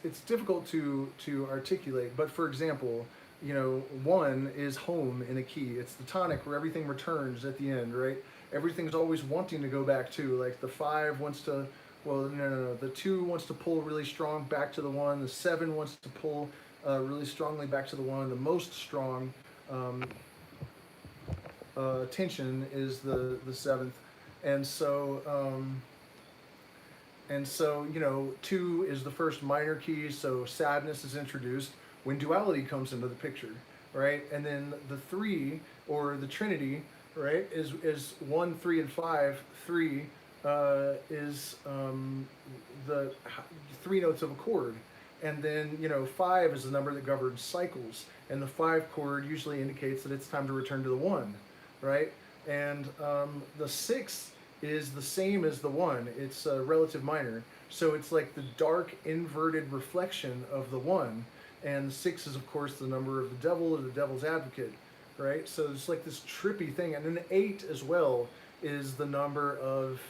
it's difficult to articulate, but for example, you know, 1 is home in a key. It's the tonic where everything returns at the end, right? Everything's always wanting to go back to. Like the 5 wants to, well, no. The 2 wants to pull really strong back to the 1. The 7 wants to pull really strongly back to the 1. The most strong um, tension is the 7th, and so. You know, 2 is the first minor key, so sadness is introduced when duality comes into the picture, right? And then the 3, or the Trinity, right, is 1, 3, and 5. 3 is the 3 notes of a chord. And then, you know, 5 is the number that governs cycles. And the 5 chord usually indicates that it's time to return to the 1, right? And the 6 is the same as the 1. It's a relative minor. So it's like the dark inverted reflection of the 1. And the 6 is, of course, the number of the devil or the devil's advocate, right? So it's like this trippy thing. And then 8 as well is the number of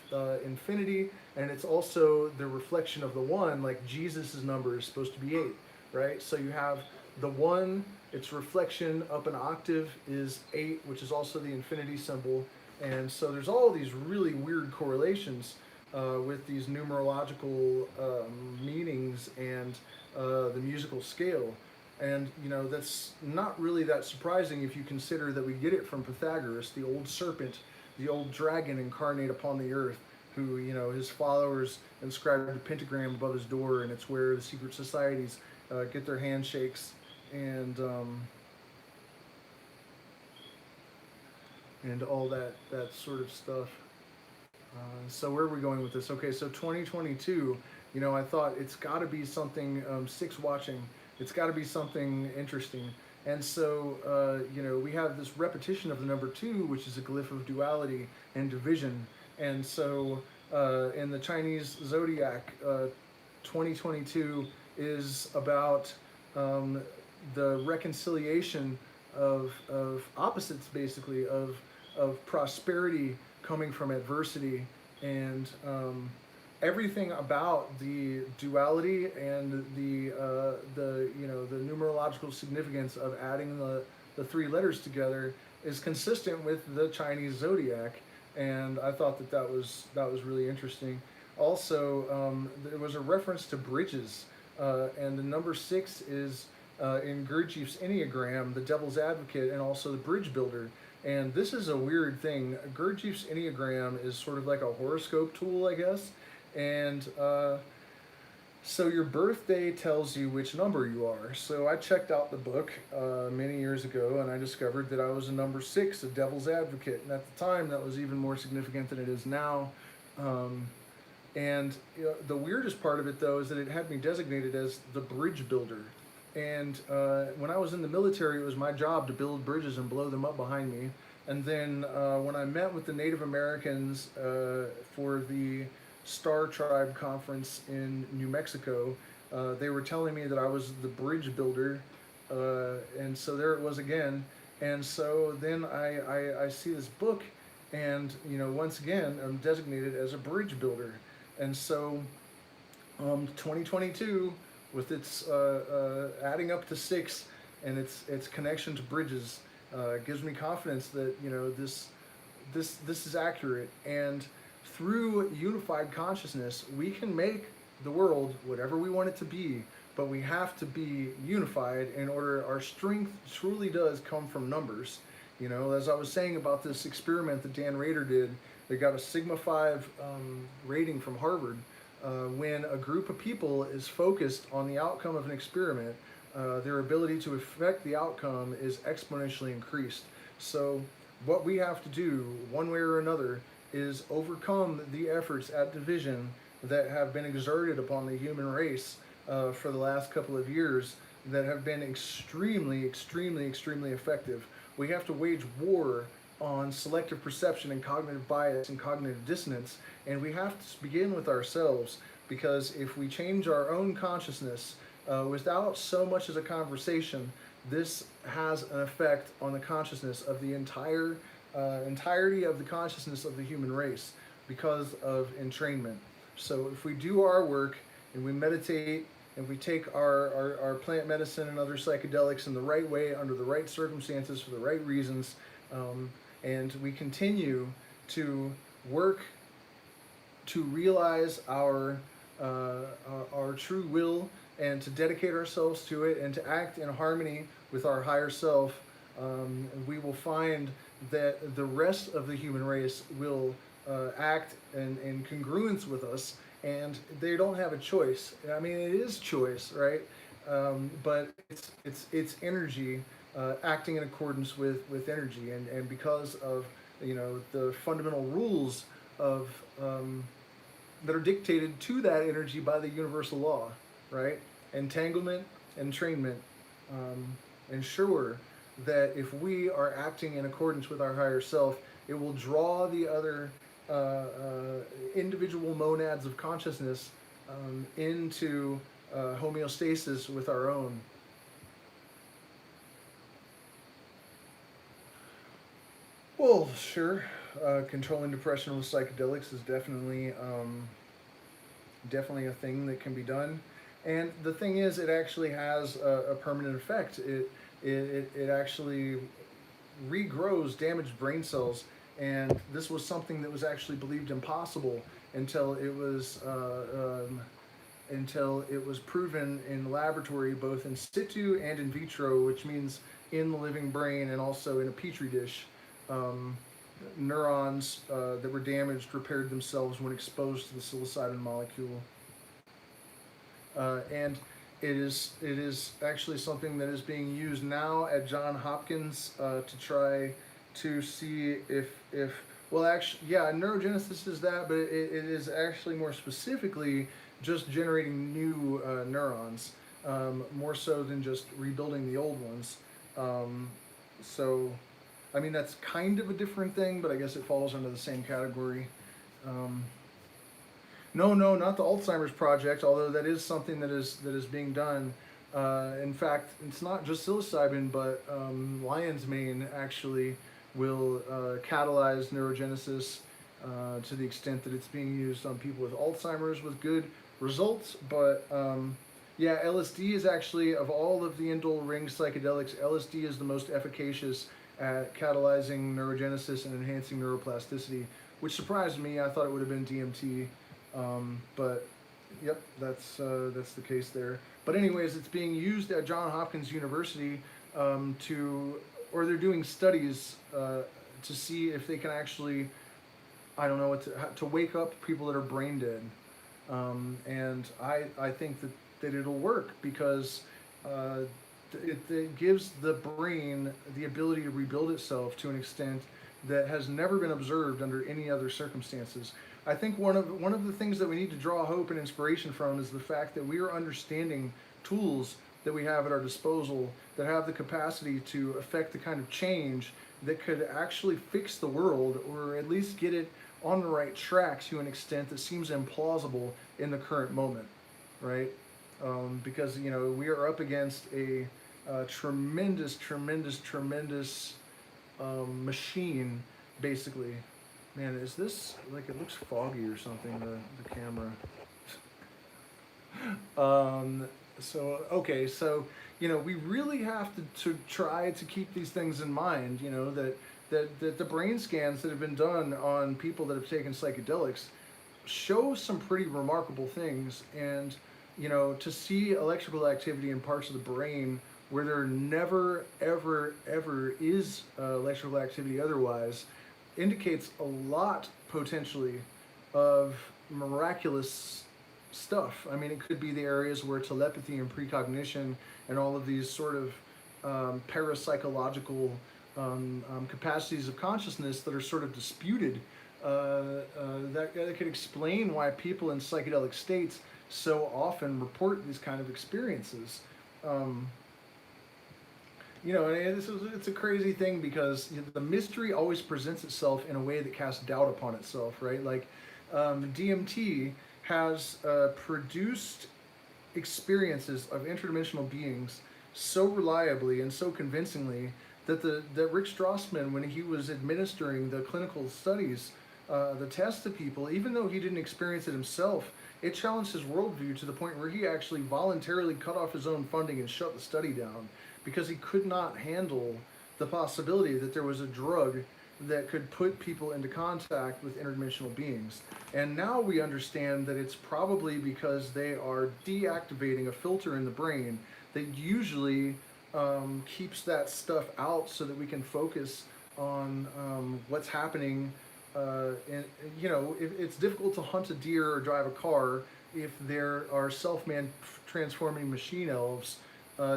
infinity. And it's also the reflection of the 1, like Jesus' number is supposed to be 8, right? So you have the 1, its reflection up an octave is 8, which is also the infinity symbol. And so there's all these really weird correlations with these numerological meanings and the musical scale. And, you know, that's not really that surprising if you consider that we get it from Pythagoras, the old serpent, the old dragon incarnate upon the earth, who, you know, his followers inscribed a pentagram above his door, and it's where the secret societies get their handshakes and all that sort of stuff. So where are we going with this? Okay, so 2022, you know, I thought it's got to be something, six watching, it's got to be something interesting. And so, you know, we have this repetition of the number two, which is a glyph of duality and division. And so in the Chinese zodiac, 2022 is about the reconciliation of opposites, basically, of prosperity coming from adversity, and everything about the duality and the you know, the numerological significance of adding the three letters together is consistent with the Chinese zodiac, and I thought that was really interesting. Also, there was a reference to bridges, and the number six is in Gurdjieff's Enneagram, the Devil's Advocate, and also the Bridge Builder. And this is a weird thing. Gurdjieff's Enneagram is sort of like a horoscope tool, I guess. And so your birthday tells you which number you are. So I checked out the book many years ago, and I discovered that I was a number six, a Devil's Advocate. And at the time, that was even more significant than it is now. And you know, the weirdest part of it, though, is that it had me designated as the Bridge Builder. And when I was in the military, it was my job to build bridges and blow them up behind me. And then when I met with the Native Americans for the Star Tribe conference in New Mexico, they were telling me that I was the bridge builder. And so there it was again. And so then I see this book, and, you know, once again, I'm designated as a bridge builder. And so 2022, with its adding up to six and its connection to bridges, gives me confidence that, you know, this is accurate. And through unified consciousness, we can make the world whatever we want it to be, but we have to be unified in order. Our strength truly does come from numbers. You know, as I was saying about this experiment that Dan Rader did, they got a Sigma 5 rating from Harvard. When a group of people is focused on the outcome of an experiment, their ability to affect the outcome is exponentially increased. So what we have to do, one way or another, is overcome the efforts at division that have been exerted upon the human race for the last couple of years, that have been extremely, extremely, extremely effective. We have to wage war on selective perception and cognitive bias and cognitive dissonance, and we have to begin with ourselves, because if we change our own consciousness without so much as a conversation, this has an effect on the consciousness of the entirety of the consciousness of the human race because of entrainment. So if we do our work and we meditate and we take our plant medicine and other psychedelics in the right way, under the right circumstances, for the right reasons, and we continue to work to realize our true will, and to dedicate ourselves to it, and to act in harmony with our higher self, we will find that the rest of the human race will act in congruence with us, and they don't have a choice. I mean, it is choice, right? But it's energy acting in accordance with energy, and because of, you know, the fundamental rules of that are dictated to that energy by the universal law, right? Entanglement, entrainment, ensure that if we are acting in accordance with our higher self, it will draw the other individual monads of consciousness into homeostasis with our own. Well, sure. Controlling depression with psychedelics is definitely a thing that can be done, and the thing is, it actually has a permanent effect. It actually regrows damaged brain cells, and this was something that was actually believed impossible until it was until it was proven in the laboratory, both in situ and in vitro, which means in the living brain and also in a petri dish. Um, Neurons that were damaged repaired themselves when exposed to the psilocybin molecule. And it is actually something that is being used now at Johns Hopkins to try to see if well, actually, yeah, neurogenesis is that, but it is actually more specifically just generating new neurons, more so than just rebuilding the old ones. Um, so, I mean, that's kind of a different thing, but I guess it falls under the same category. Um, no, no, not the Alzheimer's project, although that is something that is being done. In fact, it's not just psilocybin, but lion's mane actually will catalyze neurogenesis to the extent that it's being used on people with Alzheimer's with good results. But yeah, LSD is actually, of all of the indole ring psychedelics, LSD is the most efficacious at catalyzing neurogenesis and enhancing neuroplasticity, which surprised me. I thought it would have been DMT. But yep, that's the case there. But anyways, it's being used at Johns Hopkins University or they're doing studies to see if they can actually, I don't know what to wake up people that are brain dead. And I think that it'll work because it gives the brain the ability to rebuild itself to an extent that has never been observed under any other circumstances. I think one of the things that we need to draw hope and inspiration from is the fact that we are understanding tools that we have at our disposal that have the capacity to affect the kind of change that could actually fix the world, or at least get it on the right track to an extent that seems implausible in the current moment, right? Because we are up against a tremendous, tremendous, tremendous machine, basically. Man, is this, like, it looks foggy or something, the camera. Okay, so, we really have to try to keep these things in mind, that the brain scans that have been done on people that have taken psychedelics show some pretty remarkable things. And, to see electrical activity in parts of the brain where there never, ever, ever is electrical activity otherwise, indicates a lot, potentially, of miraculous stuff. I mean, it could be the areas where telepathy and precognition and all of these sort of parapsychological capacities of consciousness that are sort of disputed, that could explain why people in psychedelic states so often report these kind of experiences. It's a crazy thing because the mystery always presents itself in a way that casts doubt upon itself, right? Like DMT has produced experiences of interdimensional beings so reliably and so convincingly that Rick Strassman, when he was administering the clinical studies, the tests to people, even though he didn't experience it himself, it challenged his worldview to the point where he actually voluntarily cut off his own funding and shut the study down, because he could not handle the possibility that there was a drug that could put people into contact with interdimensional beings. And now we understand that it's probably because they are deactivating a filter in the brain that usually keeps that stuff out so that we can focus on what's happening. It's difficult to hunt a deer or drive a car if there are self-transforming machine elves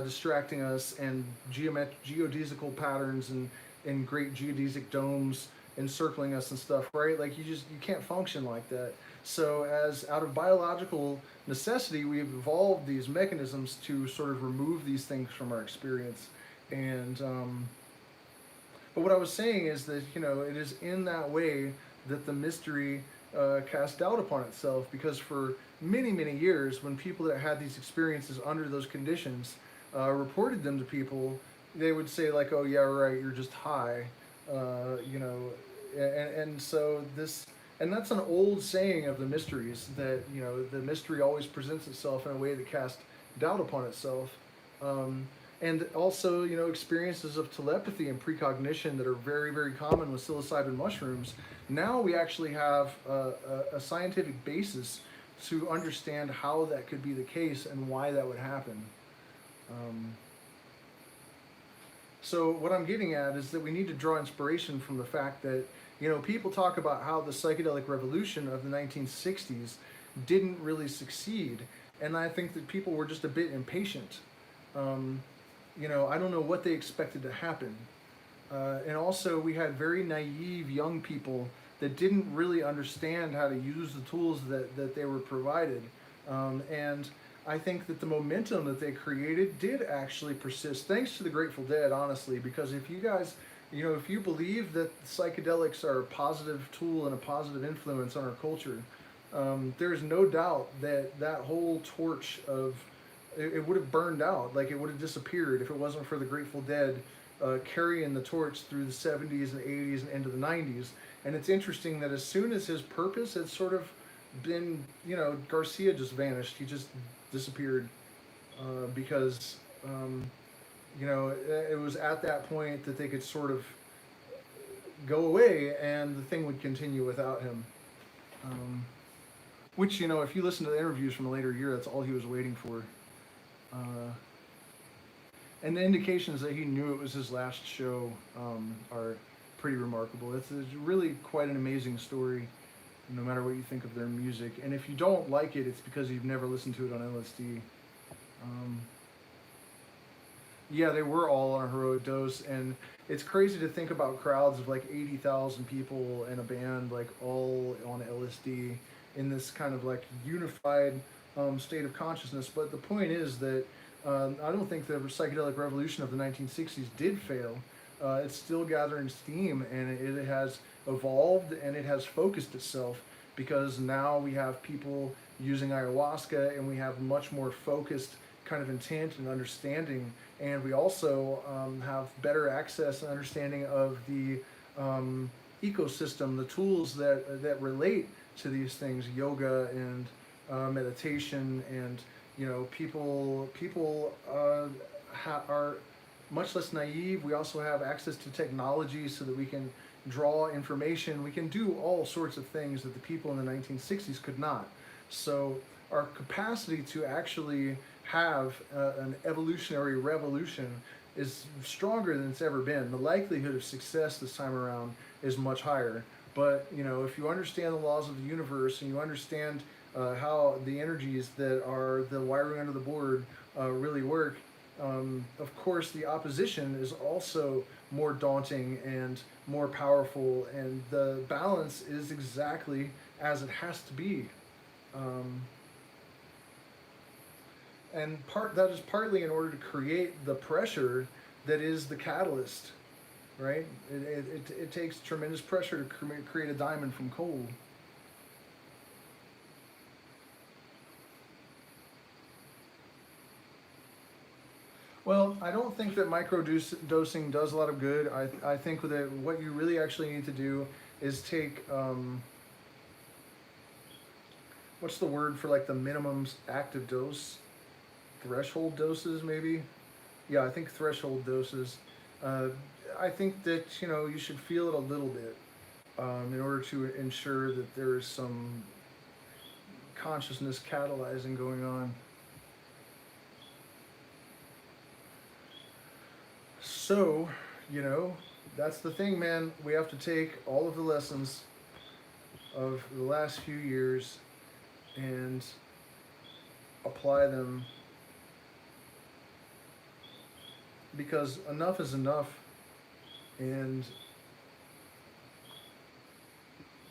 distracting us, and geodesical patterns and great geodesic domes encircling us and stuff, right? Like you can't function like that. So as out of biological necessity, we've evolved these mechanisms to sort of remove these things from our experience. And but what I was saying is that it is in that way that the mystery casts doubt upon itself, because for many, many years, when people that had these experiences under those conditions reported them to people, they would say like, "Oh yeah, right, you're just high," and so this, and that's an old saying of the mysteries, that the mystery always presents itself in a way that casts doubt upon itself. And also, experiences of telepathy and precognition that are very, very common with psilocybin mushrooms. Now we actually have a scientific basis to understand how that could be the case and why that would happen. So what I'm getting at is that we need to draw inspiration from the fact that, you know, people talk about how the psychedelic revolution of the 1960s didn't really succeed, and I think that people were just a bit impatient. You know, I don't know what they expected to happen. And also, we had very naive young people that didn't really understand how to use the tools that they were provided. And I think that the momentum that they created did actually persist, thanks to the Grateful Dead, honestly, because if you guys, you know, if you believe that psychedelics are a positive tool and a positive influence on our culture, there's no doubt that that whole torch of, it would have burned out, like it would have disappeared if it wasn't for the Grateful Dead carrying the torch through the 70s and 80s and into the 90s. And it's interesting that as soon as his purpose had sort of been, you know, Garcia just vanished. He just disappeared because, you know, it was at that point that they could sort of go away and the thing would continue without him. Which, you know, if you listen to the interviews from a later year, that's all he was waiting for. And the indications that he knew it was his last show are pretty remarkable. It's really quite an amazing story, no matter what you think of their music. And if you don't like it, it's because you've never listened to it on LSD. Yeah, they were all on a heroic dose, and it's crazy to think about crowds of like 80,000 people in a band, like all on LSD in this kind of like unified state of consciousness. But the point is that I don't think the psychedelic revolution of the 1960s did fail. It's still gathering steam, and it has evolved and it has focused itself, because now we have people using ayahuasca and we have much more focused kind of intent and understanding, and we also have better access and understanding of the ecosystem, the tools that relate to these things, yoga and meditation, and you know, people are much less naive. We also have access to technology so that we can draw information. We can do all sorts of things that the people in the 1960s could not. So our capacity to actually have an evolutionary revolution is stronger than it's ever been. The likelihood of success this time around is much higher. But you know, if you understand the laws of the universe and you understand how the energies that are the wiring under the board really work, of course the opposition is also more daunting and more powerful, and the balance is exactly as it has to be. And that is partly in order to create the pressure that is the catalyst, right? It takes tremendous pressure to create a diamond from coal. Well, I don't think that microdosing does a lot of good. I think that what you really actually need to do is take, what's the word for like the minimum active dose? Threshold doses, maybe? Yeah, I think threshold doses. I think that, you know, you should feel it a little bit in order to ensure that there is some consciousness catalyzing going on. So, you know, that's the thing, man. We have to take all of the lessons of the last few years and apply them, because enough is enough, and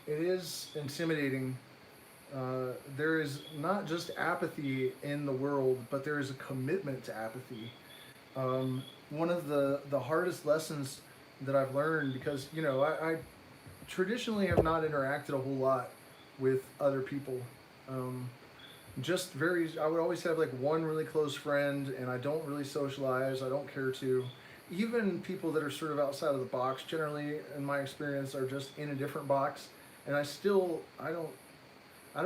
it is intimidating. There is not just apathy in the world, but there is a commitment to apathy. One of the hardest lessons that I've learned, because, you know, I traditionally have not interacted a whole lot with other people. I would always have like one really close friend, and I don't really socialize. I don't care to. Even people that are sort of outside of the box, generally, in my experience, are just in a different box. And I don't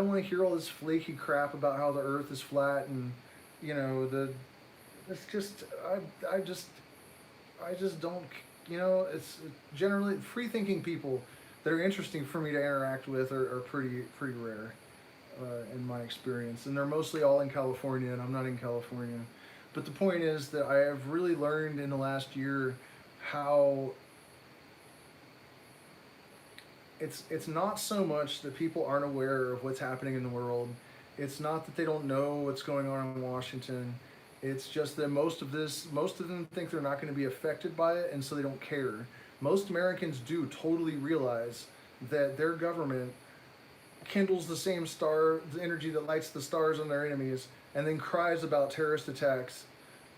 want to hear all this flaky crap about how the earth is flat, and, you know, it's just, I just don't, you know, it's generally free-thinking people that are interesting for me to interact with are pretty rare. in my experience, and they're mostly all in California, and I'm not in California. But the point is that I have really learned in the last year how it's not so much that people aren't aware of what's happening in the world. It's not that they don't know what's going on in Washington. It's just that most of them think they're not going to be affected by it, and so they don't care. Most Americans do totally realize that their government kindles the same the energy that lights the stars on their enemies, and then cries about terrorist attacks.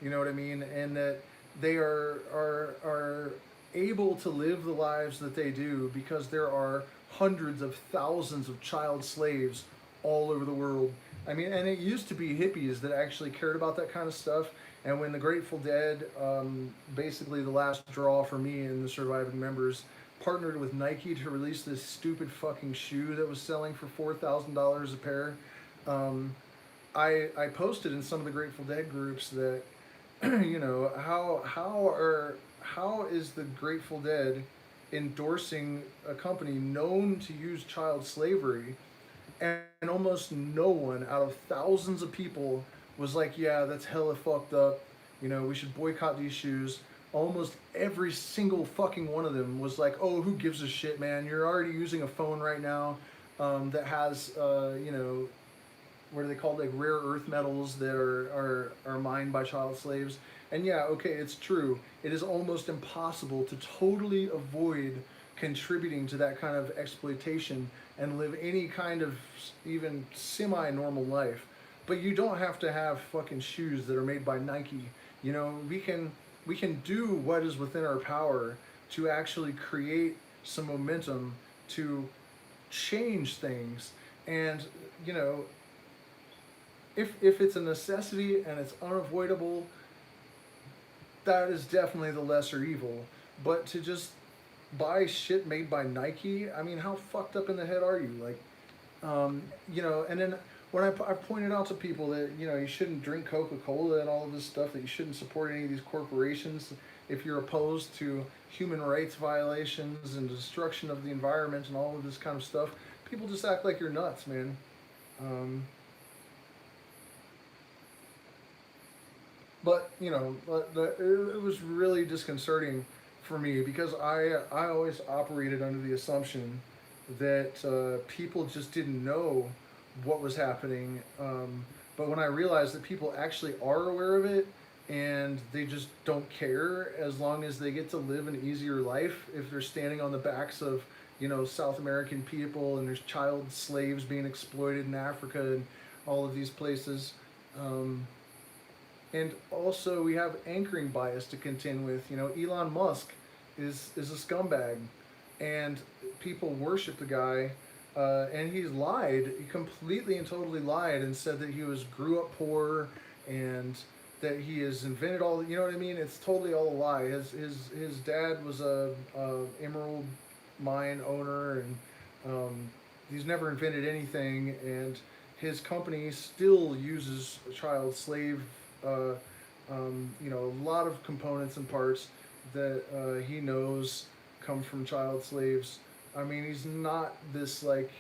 You know what I mean? And that they are able to live the lives that they do because there are hundreds of thousands of child slaves all over the world. I mean, and it used to be hippies that actually cared about that kind of stuff. And when the Grateful Dead, basically the last draw for me and the surviving members, partnered with Nike to release this stupid fucking shoe that was selling for $4,000 a pair, I posted in some of the Grateful Dead groups that, you know, how is the Grateful Dead endorsing a company known to use child slavery, and almost no one out of thousands of people was like, yeah, that's hella fucked up, you know, we should boycott these shoes. Almost every single fucking one of them was like, oh, who gives a shit, man, you're already using a phone right now that has you know, what are they called, like rare earth metals that are mined by child slaves. And yeah, okay, it's true. It is almost impossible to totally avoid contributing to that kind of exploitation and live any kind of even semi-normal life. But you don't have to have fucking shoes that are made by Nike. You know, we can do what is within our power to actually create some momentum to change things. And, you know, if it's a necessity and it's unavoidable, that is definitely the lesser evil. But to just buy shit made by Nike, I mean, how fucked up in the head are you? Like, you know, and then when I've pointed out to people that, you know, you shouldn't drink Coca-Cola and all of this stuff, that you shouldn't support any of these corporations if you're opposed to human rights violations and destruction of the environment and all of this kind of stuff, people just act like you're nuts, man. But you know, it was really disconcerting for me because I always operated under the assumption that people just didn't know what was happening. But when I realized that people actually are aware of it and they just don't care as long as they get to live an easier life, if they're standing on the backs of, you know, South American people and there's child slaves being exploited in Africa and all of these places. And also we have anchoring bias to contend with. You know, Elon Musk is a scumbag, and people worship the guy, and he's lied. He completely and totally lied and said that he grew up poor and that he has invented all. You know what I mean? It's totally all a lie. His dad was a emerald mine owner, and he's never invented anything. And his company still uses child slave. You know, a lot of components and parts that he knows come from child slaves. I mean, he's not this like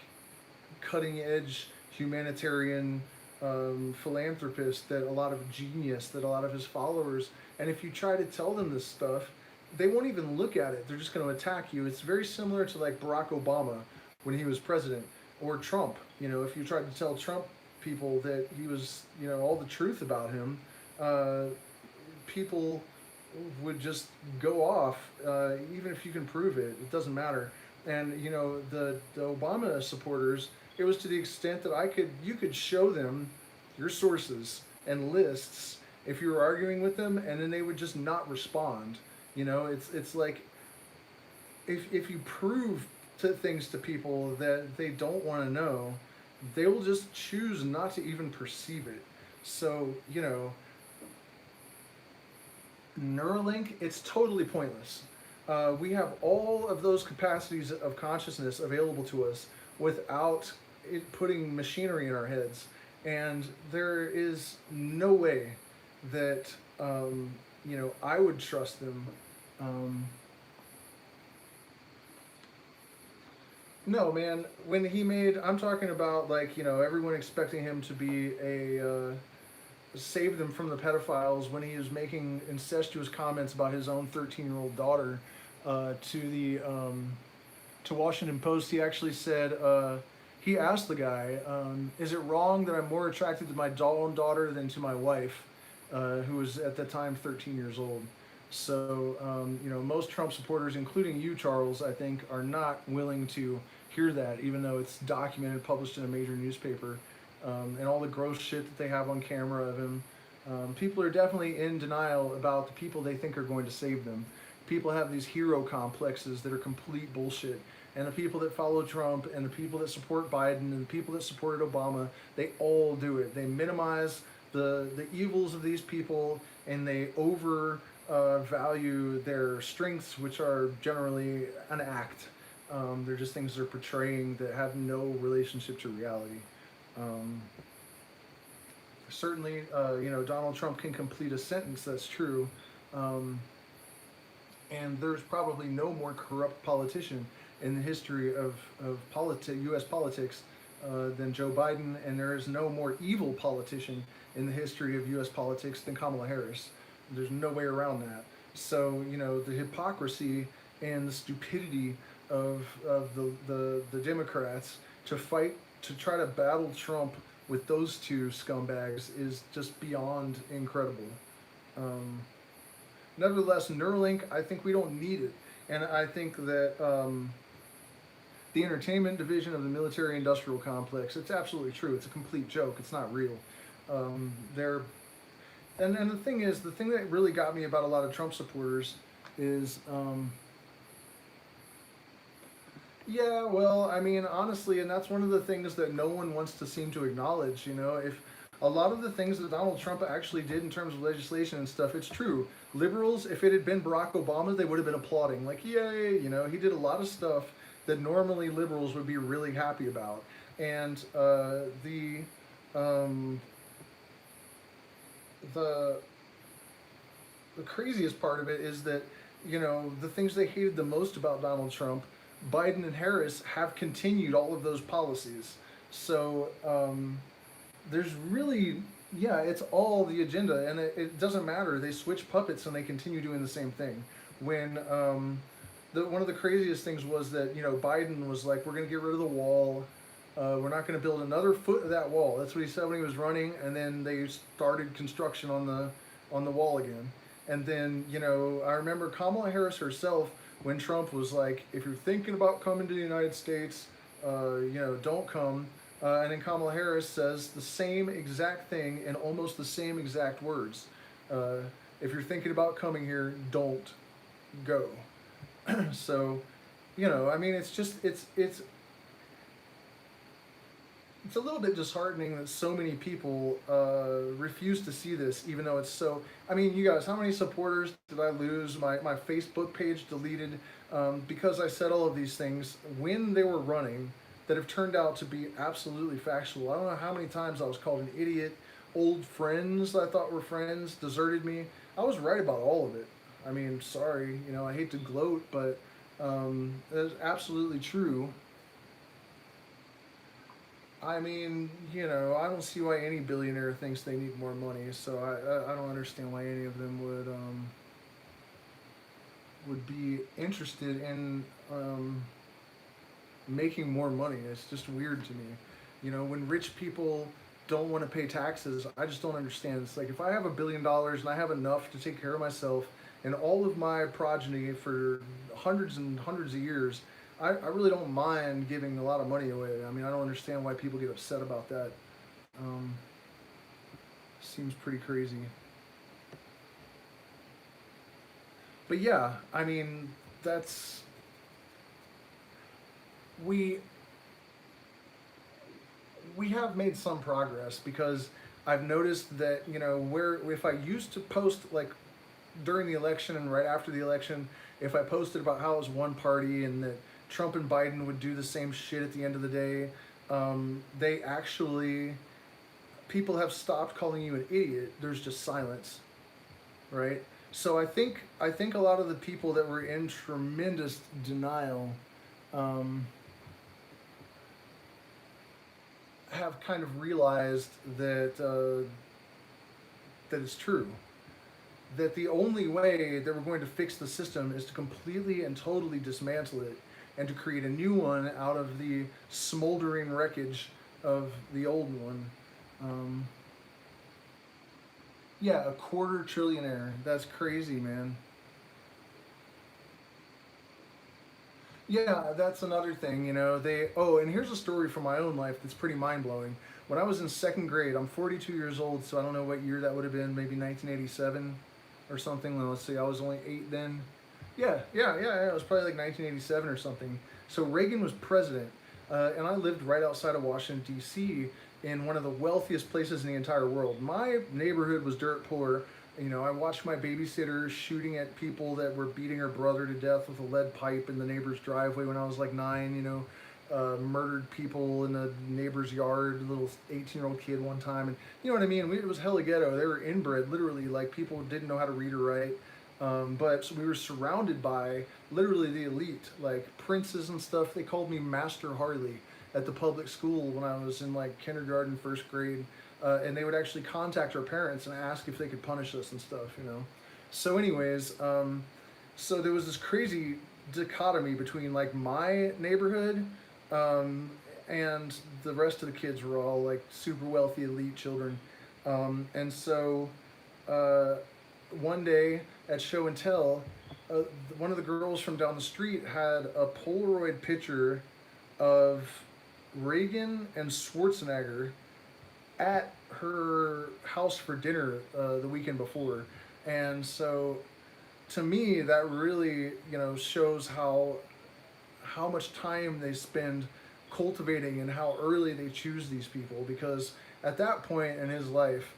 cutting edge humanitarian philanthropist that a lot of genius that a lot of his followers. And if you try to tell them this stuff, they won't even look at it. They're just going to attack you. It's very similar to like Barack Obama when he was president, or Trump. You know, if you tried to tell Trump people that he was, you know, all the truth about him, people would just go off, even if you can prove it. It doesn't matter. And you know, the Obama supporters, it was to the extent that you could show them your sources and lists if you were arguing with them, and then they would just not respond. You know, it's like if you prove things to people that they don't want to know, they will just choose not to even perceive it. So, you know, Neuralink, it's totally pointless. We have all of those capacities of consciousness available to us without it putting machinery in our heads. And there is no way that, you know, I would trust them. No, man. When he made, I'm talking about like everyone expecting him to be a save them from the pedophiles when he was making incestuous comments about his own 13-year-old daughter to the to Washington Post. He actually said he asked the guy, "Is it wrong that I'm more attracted to my own daughter than to my wife, who was at the time 13 years old?" So most Trump supporters, including you, Charles, I think, are not willing to hear that, even though it's documented, published in a major newspaper, and all the gross shit that they have on camera of him. People are definitely in denial about the people they think are going to save them. People have these hero complexes that are complete bullshit. And the people that follow Trump and the people that support Biden and the people that supported Obama, they all do it. They minimize the evils of these people, and they over value their strengths, which are generally an act. They're just things they're portraying that have no relationship to reality. Um, Certainly, Donald Trump can complete a sentence, that's true. Um, and there's probably no more corrupt politician in the history of U.S. politics than Joe Biden, and there is no more evil politician in the history of U.S. politics than Kamala Harris. There's no way around that. So, the hypocrisy and the stupidity of the Democrats to fight, to try to battle Trump with those two scumbags is just beyond incredible. Um, Nevertheless, Neuralink, I think we don't need it. And I think that the entertainment division of the military industrial complex, it's absolutely true. It's a complete joke. It's not real. They're and the thing is, the thing that really got me about a lot of Trump supporters is, yeah, well, I mean, honestly, and that's one of the things that no one wants to seem to acknowledge. If a lot of the things that Donald Trump actually did in terms of legislation and stuff, it's true. Liberals, if it had been Barack Obama, they would have been applauding, like, yay, he did a lot of stuff that normally liberals would be really happy about. And um, the the craziest part of it is that the things they hated the most about Donald Trump, Biden and Harris have continued all of those policies. So there's really, yeah, it's all the agenda, and it doesn't matter. They switch puppets and they continue doing the same thing. When one of the craziest things was that Biden was like, we're going to get rid of the wall. We're not going to build another foot of that wall. That's what he said when he was running, and then they started construction on the wall again. And then I remember Kamala Harris herself, when Trump was like, if you're thinking about coming to the United States, don't come. And then Kamala Harris says the same exact thing in almost the same exact words. If you're thinking about coming here, don't go. So, I mean, it's just, it's a little bit disheartening that so many people refuse to see this, even though it's so. I mean, you guys, how many supporters did I lose? My Facebook page deleted because I said all of these things when they were running that have turned out to be absolutely factual. I don't know how many times I was called an idiot. Old friends I thought were friends deserted me. I was right about all of it. I mean, sorry, I hate to gloat, but it's absolutely true. I mean, I don't see why any billionaire thinks they need more money, so I don't understand why any of them would be interested in making more money. It's just weird to me. When rich people don't want to pay taxes, I just don't understand. It's like, if I have $1 billion and I have enough to take care of myself and all of my progeny for hundreds and hundreds of years, I really don't mind giving a lot of money away. I mean, I don't understand why people get upset about that. Seems pretty crazy. But yeah, I mean, that's we have made some progress, because I've noticed that where if I used to post like during the election and right after the election, if I posted about how it was one party and that Trump and Biden would do the same shit at the end of the day, they actually, people have stopped calling you an idiot. There's just silence, right? So I think a lot of the people that were in tremendous denial, have kind of realized that that it's true. That the only way that we're going to fix the system is to completely and totally dismantle it and to create a new one out of the smoldering wreckage of the old one. Yeah, a quarter trillionaire. That's crazy, man. Yeah, that's another thing, you know. And here's a story from my own life that's pretty mind blowing. When I was in second grade, I'm 42 years old, so I don't know what year that would have been, maybe 1987 or something. Let's see, I was only 8 then. Yeah. It was probably like 1987 or something. So Reagan was president, and I lived right outside of Washington, D.C., in one of the wealthiest places in the entire world. My neighborhood was dirt poor. You know, I watched my babysitter shooting at people that were beating her brother to death with a lead pipe in the neighbor's driveway when I was like 9, you know. Murdered people in the neighbor's yard, a little 18-year-old kid one time. And you know what I mean? It was hella ghetto. They were inbred, literally. Like, people didn't know how to read or write. But so we were surrounded by literally the elite, like princes and stuff. They called me Master Harley at the public school when I was in like kindergarten, first grade. And they would actually contact our parents and ask if they could punish us and stuff, you know. So anyways, so there was this crazy dichotomy between like my neighborhood and the rest of the kids were all like super wealthy elite children. And so one day at show and tell, one of the girls from down the street had a Polaroid picture of Reagan and Schwarzenegger at her house for dinner the weekend before. And so to me that really, you know, shows how much time they spend cultivating and how early they choose these people, because at that point in his life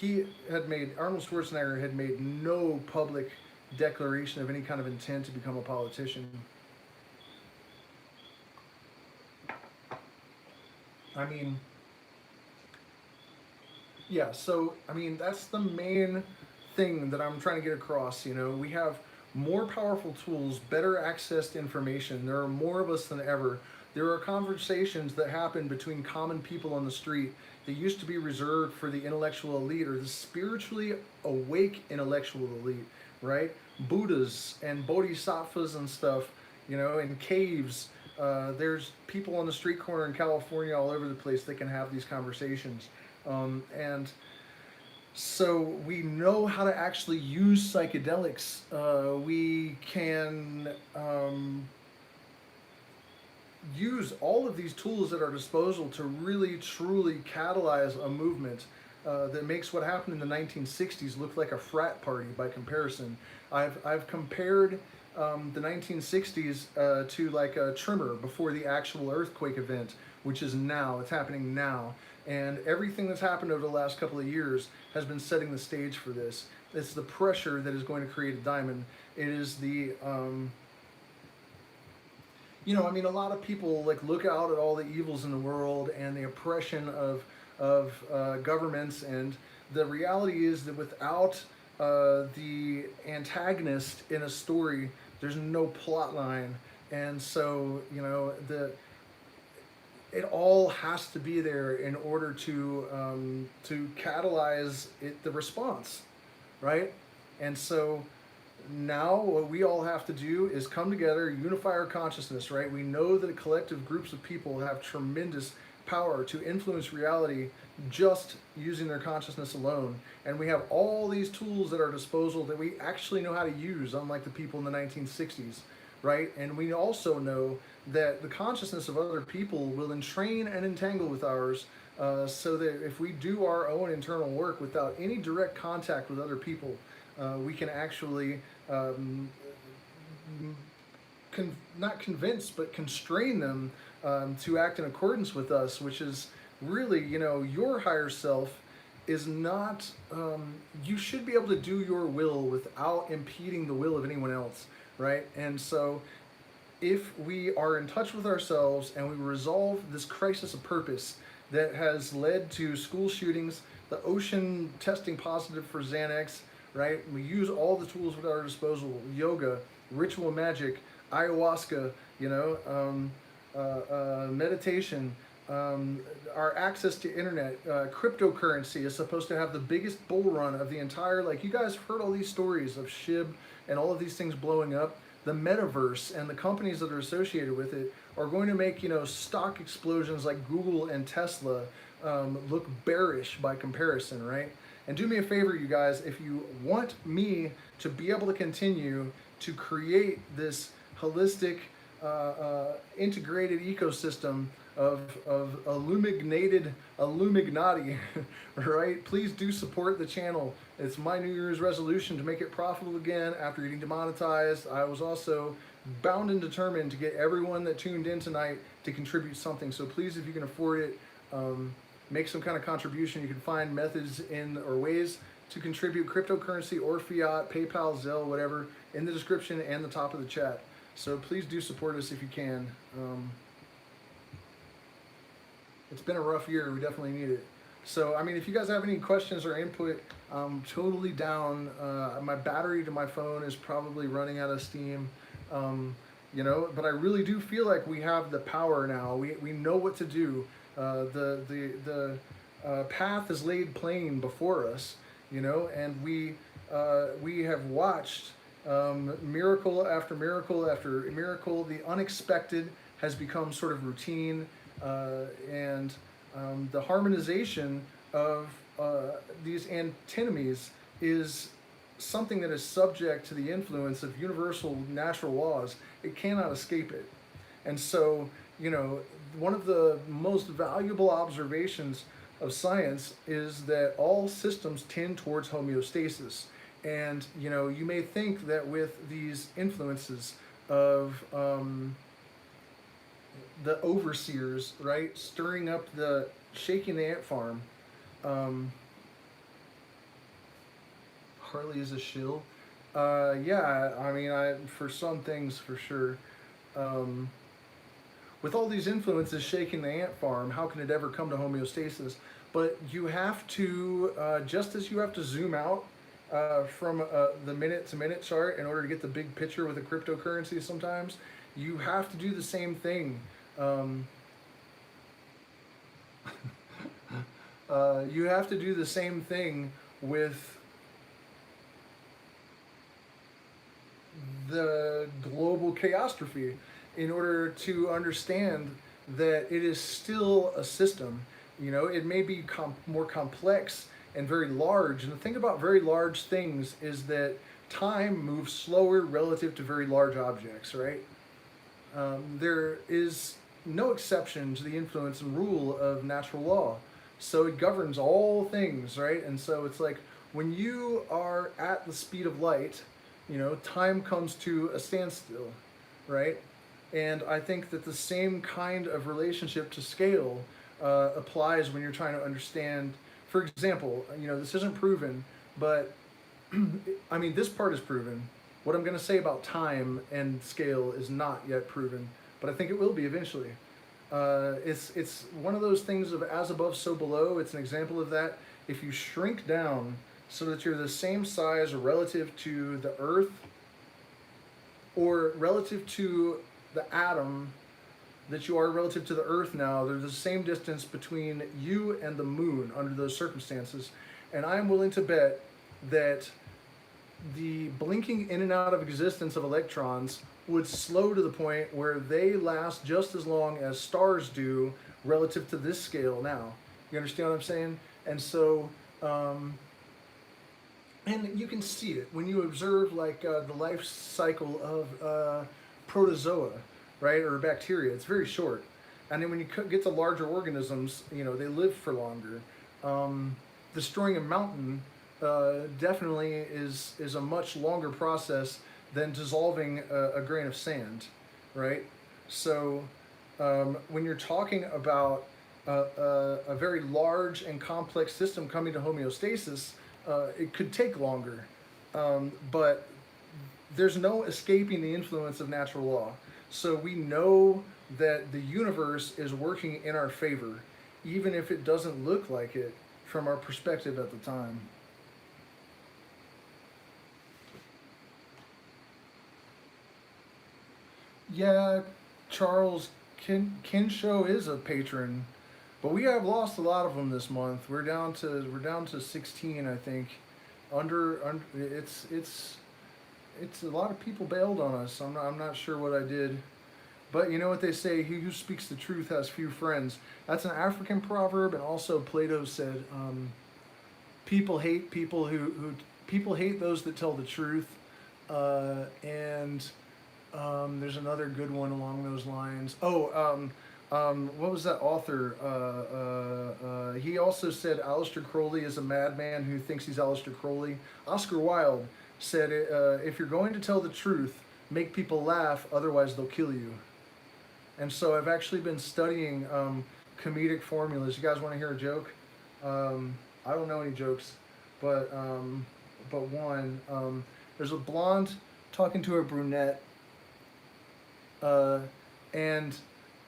Arnold Schwarzenegger had made no public declaration of any kind of intent to become a politician. I mean, yeah, so I mean that's the main thing that I'm trying to get across. You know, we have more powerful tools, better access to information. There are more of us than ever. There are conversations that happen between common people on the street that used to be reserved for the intellectual elite or the spiritually awake intellectual elite, right? Buddhas and bodhisattvas and stuff, you know, in caves. There's people on the street corner in California all over the place that can have these conversations. And so we know how to actually use psychedelics. We can use all of these tools at our disposal to really truly catalyze a movement that makes what happened in the 1960s look like a frat party by comparison. I've compared the 1960s to like a tremor before the actual earthquake event, which is now. It's happening now. And everything that's happened over the last couple of years has been setting the stage for this. It's the pressure that is going to create a diamond. It is the you know, I mean, a lot of people like look out at all the evils in the world and the oppression of governments, and the reality is that without the antagonist in a story, there's no plot line, and so you know it all has to be there in order to catalyze the response, right? And so now what we all have to do is come together, unify our consciousness, right? We know that collective groups of people have tremendous power to influence reality just using their consciousness alone. And we have all these tools at our disposal that we actually know how to use, unlike the people in the 1960s, right? And we also know that the consciousness of other people will entrain and entangle with ours, so that if we do our own internal work without any direct contact with other people, we can actually not convince but constrain them to act in accordance with us, which is really, you know, your higher self is not, you should be able to do your will without impeding the will of anyone else, right? And so if we are in touch with ourselves and we resolve this crisis of purpose that has led to school shootings, the ocean testing positive for Xanax, right? We use all the tools at our disposal: yoga, ritual magic, ayahuasca, you know, meditation, our access to internet, cryptocurrency is supposed to have the biggest bull run of the entire, like, you guys have heard all these stories of SHIB and all of these things blowing up. The metaverse and the companies that are associated with it are going to make, you know, stock explosions like Google and Tesla look bearish by comparison, right? And do me a favor, you guys, if you want me to be able to continue to create this holistic, integrated ecosystem of IllumiGnati, right? Please do support the channel. It's my New Year's resolution to make it profitable again after getting demonetized. I was also bound and determined to get everyone that tuned in tonight to contribute something. So please, if you can afford it, make some kind of contribution. You can find methods in or ways to contribute cryptocurrency or fiat, PayPal, Zelle, whatever, in the description and the top of the chat. So please do support us if you can. It's been a rough year. We definitely need it. So, I mean, if you guys have any questions or input, I'm totally down. My battery to my phone is probably running out of steam. You know, but I really do feel like we have the power now. We know what to do. The path is laid plain before us, you know, and we have watched miracle after miracle after miracle. The unexpected has become sort of routine, and the harmonization of these antinomies is something that is subject to the influence of universal natural laws. It cannot escape it. And so, you know, one of the most valuable observations of science is that all systems tend towards homeostasis. And, you know, you may think that with these influences of the overseers, right, stirring up the, shaking the ant farm, Harley is a shill. Yeah, I mean, for some things, for sure. With all these influences shaking the ant farm, how can it ever come to homeostasis? But you have to, just as you have to zoom out from the minute-to-minute chart in order to get the big picture with a cryptocurrency sometimes, you have to do the same thing. You have to do the same thing with the global chaostrophe in order to understand that it is still a system. You know, it may be more complex and very large. And the thing about very large things is that time moves slower relative to very large objects, right? There is no exception to the influence and rule of natural law. So it governs all things, right? And so it's like when you are at the speed of light, you know, time comes to a standstill, right? And I think that the same kind of relationship to scale applies when you're trying to understand. For example, you know, this isn't proven, but I mean, this part is proven. What I'm going to say about time and scale is not yet proven, but I think it will be eventually. It's one of those things of as above, so below. It's an example of that. If you shrink down so that you're the same size relative to the Earth or relative to the atom that you are relative to the Earth now, there's the same distance between you and the moon under those circumstances. And I'm willing to bet that the blinking in and out of existence of electrons would slow to the point where they last just as long as stars do relative to this scale now. You understand what I'm saying? And so, and you can see it when you observe like the life cycle of protozoa, right, or bacteria. It's very short. And then when you get to larger organisms, you know, they live for longer. Destroying a mountain definitely is a much longer process than dissolving a grain of sand, right? So when you're talking about a very large and complex system coming to homeostasis, it could take longer, but there's no escaping the influence of natural law. So we know that the universe is working in our favor, even if it doesn't look like it from our perspective at the time. Yeah, Charles Kin Show is a patron, but we have lost a lot of them this month. We're down to 16, I think. Under it's a lot of people bailed on us. I'm not sure what I did. But you know what they say, he who speaks the truth has few friends. That's an African proverb, and also Plato said, people hate people hate those that tell the truth. And there's another good one along those lines. What was that author? He also said Aleister Crowley is a madman who thinks he's Aleister Crowley. Oscar Wilde said, if you're going to tell the truth, make people laugh, otherwise they'll kill you. And so I've actually been studying comedic formulas. You guys want to hear a joke? I don't know any jokes, but one. There's a blonde talking to a brunette, and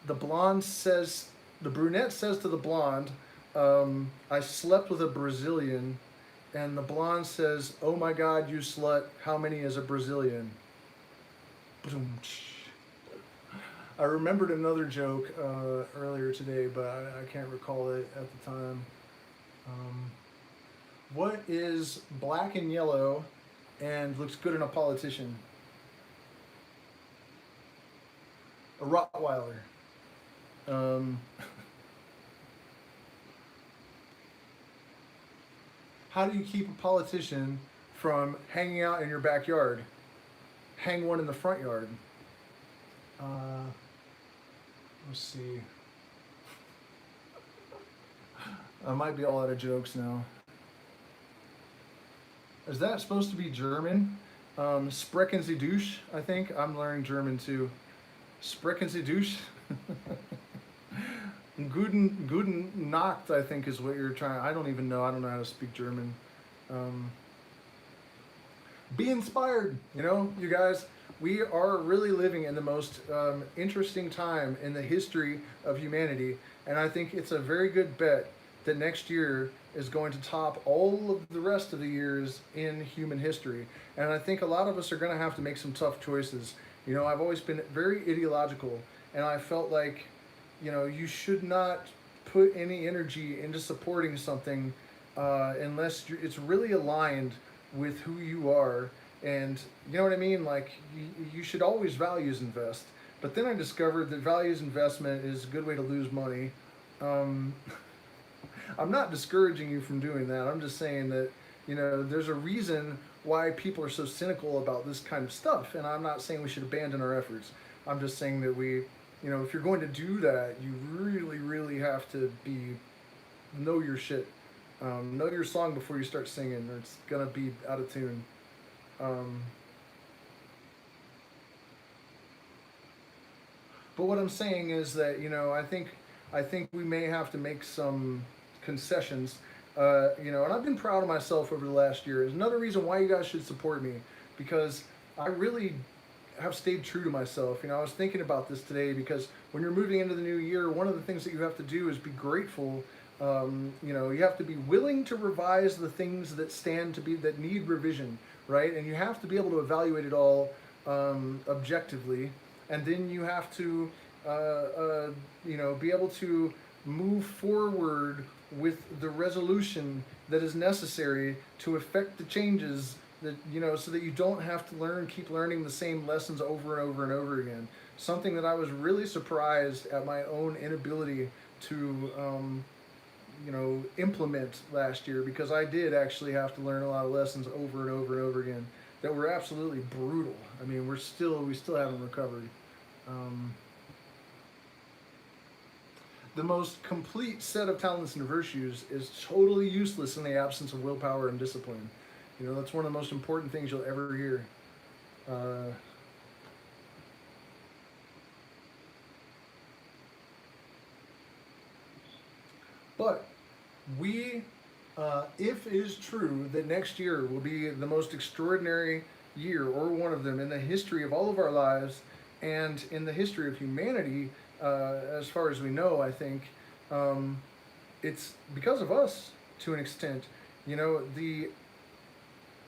the brunette says to the blonde, I slept with a Brazilian, and the blonde says, oh my God, you slut, how many is a Brazilian? I remembered another joke earlier today, but I can't recall it at the time. What is black and yellow and looks good in a politician? A Rottweiler. How do you keep a politician from hanging out in your backyard? Hang one in the front yard. Let's see. I might be all out of jokes now. Is that supposed to be German? Sprechen Sie Deutsch, I think. I'm learning German too. Sprechen Sie Deutsch? Guten Nacht, I think is what you're trying. I don't even know. I don't know how to speak German. Be inspired, you guys. We are really living in the most interesting time in the history of humanity, and I think it's a very good bet that next year is going to top all of the rest of the years in human history. And I think a lot of us are going to have to make some tough choices. I've always been very ideological, and I felt like, you should not put any energy into supporting something unless it's really aligned with who you are. And you know what I mean? Like, you should always values invest. But then I discovered that values investment is a good way to lose money. I'm not discouraging you from doing that. I'm just saying that, there's a reason why people are so cynical about this kind of stuff. And I'm not saying we should abandon our efforts. I'm just saying that we, if you're going to do that, you really, really have to know your shit. Know your song before you start singing, or it's going to be out of tune. But what I'm saying is that, I think we may have to make some concessions, and I've been proud of myself over the last year. It's another reason why you guys should support me, because I really have stayed true to myself. I was thinking about this today, because when you're moving into the new year, one of the things that you have to do is be grateful. You have to be willing to revise the things that need revision, right? And you have to be able to evaluate it all objectively, and then you have to be able to move forward with the resolution that is necessary to effect the changes that, so that you don't have to keep learning the same lessons over and over and over again. Something that I was really surprised at my own inability to, implement last year, because I did actually have to learn a lot of lessons over and over and over again that were absolutely brutal. I mean, we still haven't recovered. The most complete set of talents and virtues is totally useless in the absence of willpower and discipline. That's one of the most important things you'll ever hear. But if it is true that next year will be the most extraordinary year, or one of them, in the history of all of our lives and in the history of humanity, as far as we know, I think it's because of us to an extent. The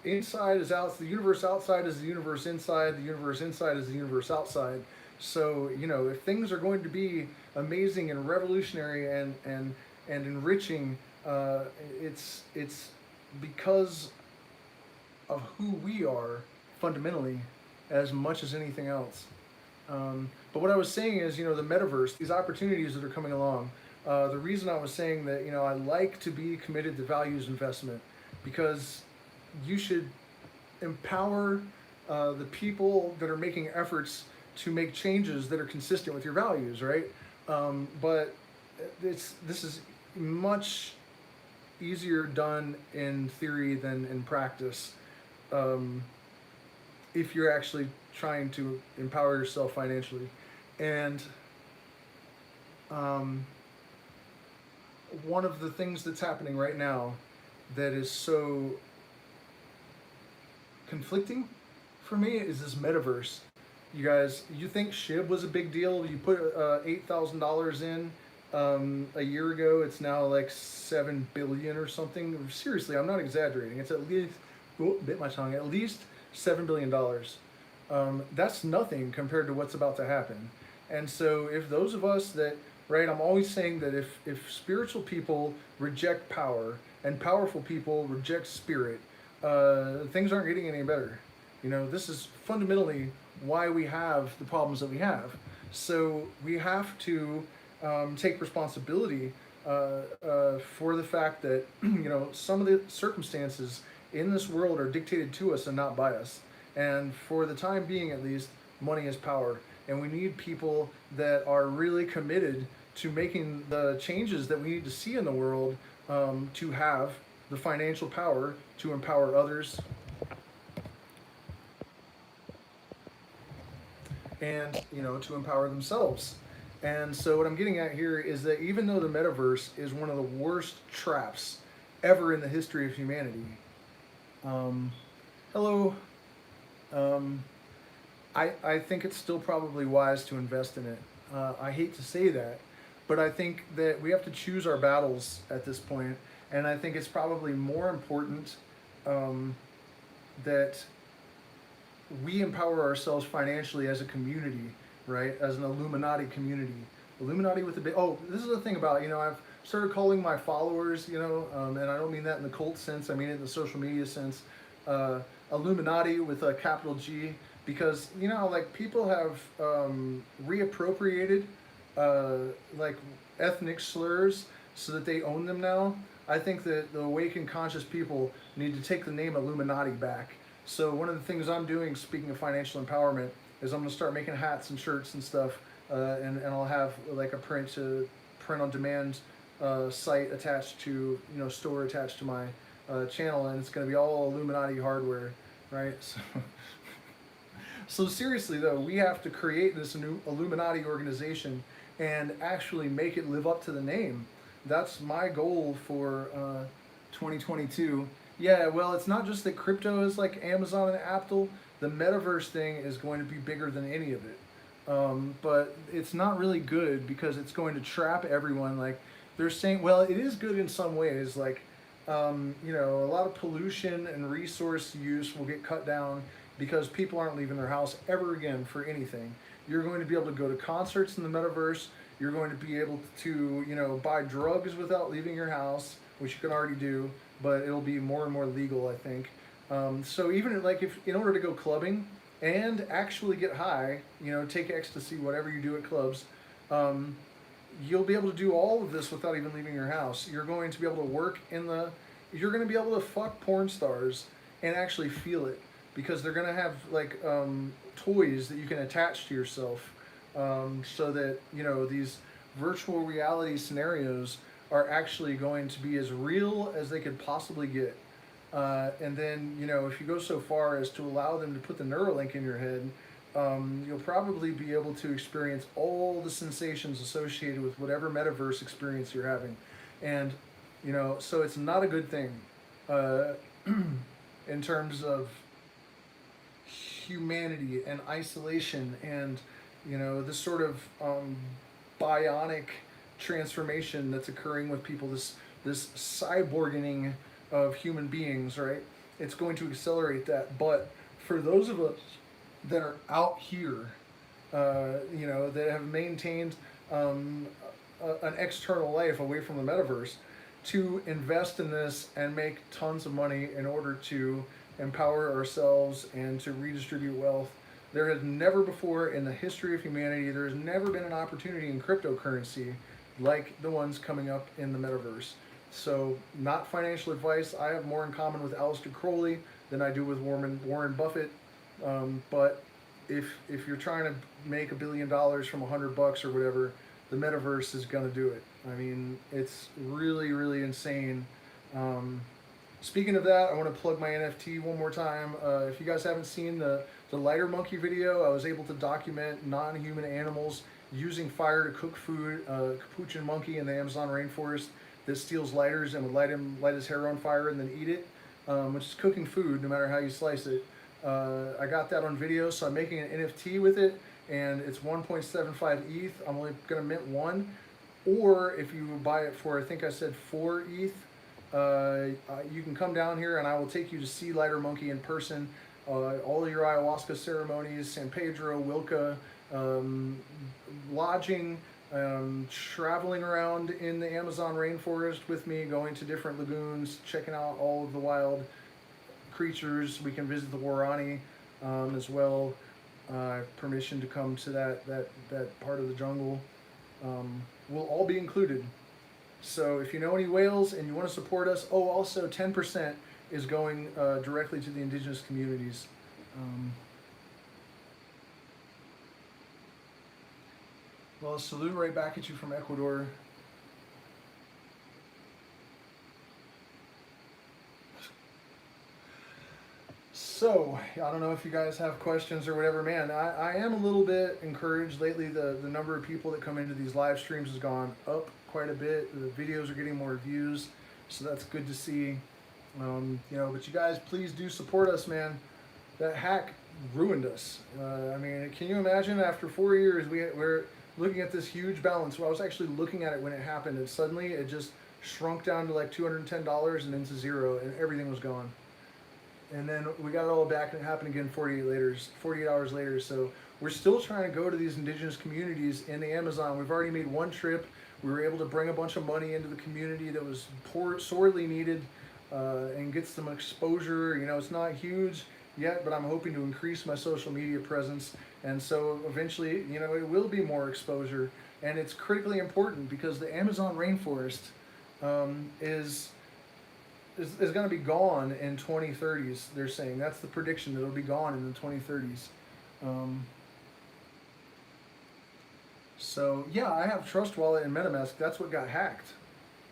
inside is out, the universe outside is the universe inside, the universe inside is the universe outside. So, if things are going to be amazing and revolutionary and enriching, it's because of who we are fundamentally as much as anything else. But what I was saying is, the metaverse, these opportunities that are coming along. The reason I was saying that, I like to be committed to values investment, because you should empower the people that are making efforts to make changes that are consistent with your values, right? But this is much easier done in theory than in practice. If you're actually trying to empower yourself financially. And one of the things that's happening right now that is so conflicting for me is this metaverse. You guys, you think SHIB was a big deal? You put $8,000 in a year ago. It's now like 7 billion or something. Seriously, I'm not exaggerating. It's at least, bit my tongue, at least $7 billion. That's nothing compared to what's about to happen. And so if those of us that, right, I'm always saying that if spiritual people reject power and powerful people reject spirit, things aren't getting any better. This is fundamentally why we have the problems that we have. So we have to take responsibility for the fact that, some of the circumstances in this world are dictated to us and not by us. And for the time being, at least, money is power. And we need people that are really committed to making the changes that we need to see in the world, to have the financial power to empower others, and to empower themselves. And so what I'm getting at here is that even though the metaverse is one of the worst traps ever in the history of humanity, hello, I think it's still probably wise to invest in it. I hate to say that, but I think that we have to choose our battles at this point, and I think it's probably more important that we empower ourselves financially as a community, right? As an IllumiGnati community. IllumiGnati with a big, oh, this is the thing about it, I've started calling my followers, and I don't mean that in the cult sense, I mean it in the social media sense, IllumiGnati with a capital G, because, like, people have reappropriated, like, ethnic slurs so that they own them now. I think that the awakened conscious people need to take the name IllumiGnati back. So one of the things I'm doing, speaking of financial empowerment, is I'm going to start making hats and shirts and stuff, and I'll have like a print on demand site attached to, store attached to my channel, and it's going to be all IllumiGnati hardware, right? So seriously though, we have to create this new IllumiGnati organization and actually make it live up to the name. That's my goal for 2022. Yeah, well, it's not just that crypto is like Amazon and Apple. The metaverse thing is going to be bigger than any of it. But it's not really good because it's going to trap everyone. Like, they're saying, well, it is good in some ways. Like, a lot of pollution and resource use will get cut down because people aren't leaving their house ever again for anything. You're going to be able to go to concerts in the metaverse. You're going to be able to, buy drugs without leaving your house, which you can already do, but it'll be more and more legal, I think. So even like if in order to go clubbing and actually get high, take ecstasy, whatever you do at clubs, you'll be able to do all of this without even leaving your house. You're going to be able to work you're going to be able to fuck porn stars and actually feel it, because they're going to have like toys that you can attach to yourself, so that these virtual reality scenarios are actually going to be as real as they could possibly get. And then, if you go so far as to allow them to put the Neuralink in your head, you'll probably be able to experience all the sensations associated with whatever metaverse experience you're having. And, so it's not a good thing in terms of humanity and isolation and, this sort of bionic transformation that's occurring with people, this cyborging of human beings, right? It's going to accelerate that. But for those of us that are out here, that have maintained an external life away from the metaverse, to invest in this and make tons of money in order to empower ourselves and to redistribute wealth. There has never before in the history of humanity, there has never been an opportunity in cryptocurrency like the ones coming up in the metaverse. So, not financial advice. I have more in common with Aleister Crowley than I do with Warren Buffett. But if you're trying to make $1 billion from $100 or whatever, the metaverse is gonna do it. I mean, it's really, really insane. Speaking of that, I want to plug my NFT one more time. If you guys haven't seen the lighter monkey video, I was able to document non-human animals using fire to cook food. Capuchin monkey in the Amazon rainforest that steals lighters and would light his hair on fire and then eat it, which is cooking food no matter how you slice it. I got that on video, so I'm making an NFT with it, and it's 1.75 ETH. I'm only going to mint one. Or if you buy it for, I think I said 4 ETH, you can come down here and I will take you to see Lighter Monkey in person. All of your ayahuasca ceremonies, San Pedro, Wilca, lodging, traveling around in the Amazon rainforest with me, going to different lagoons, checking out all of the wild creatures. We can visit the Warani as well. Permission to come to that part of the jungle. Will all be included. So if you know any whales and you want to support us, also 10% is going directly to the indigenous communities. Well, salute right back at you from Ecuador. So, I don't know if you guys have questions or whatever. Man, I am a little bit encouraged lately. The number of people that come into these live streams has gone up quite a bit. The videos are getting more views, so that's good to see. But you guys, please do support us, man. That hack ruined us. I mean, can you imagine after 4 years, we're looking at this huge balance. Well, I was actually looking at it when it happened, and suddenly it just shrunk down to like $210 and into zero, and everything was gone. And then we got it all back, and it happened again 48 hours later. So we're still trying to go to these indigenous communities in the Amazon. We've already made one trip. We were able to bring a bunch of money into the community that was sorely needed, and get some exposure. It's not huge yet, but I'm hoping to increase my social media presence. And so eventually, it will be more exposure. And it's critically important because the Amazon rainforest is going to be gone in 2030s. They're saying that's the prediction, that it'll be gone in the 2030s. So yeah, I have Trust Wallet and MetaMask. That's what got hacked.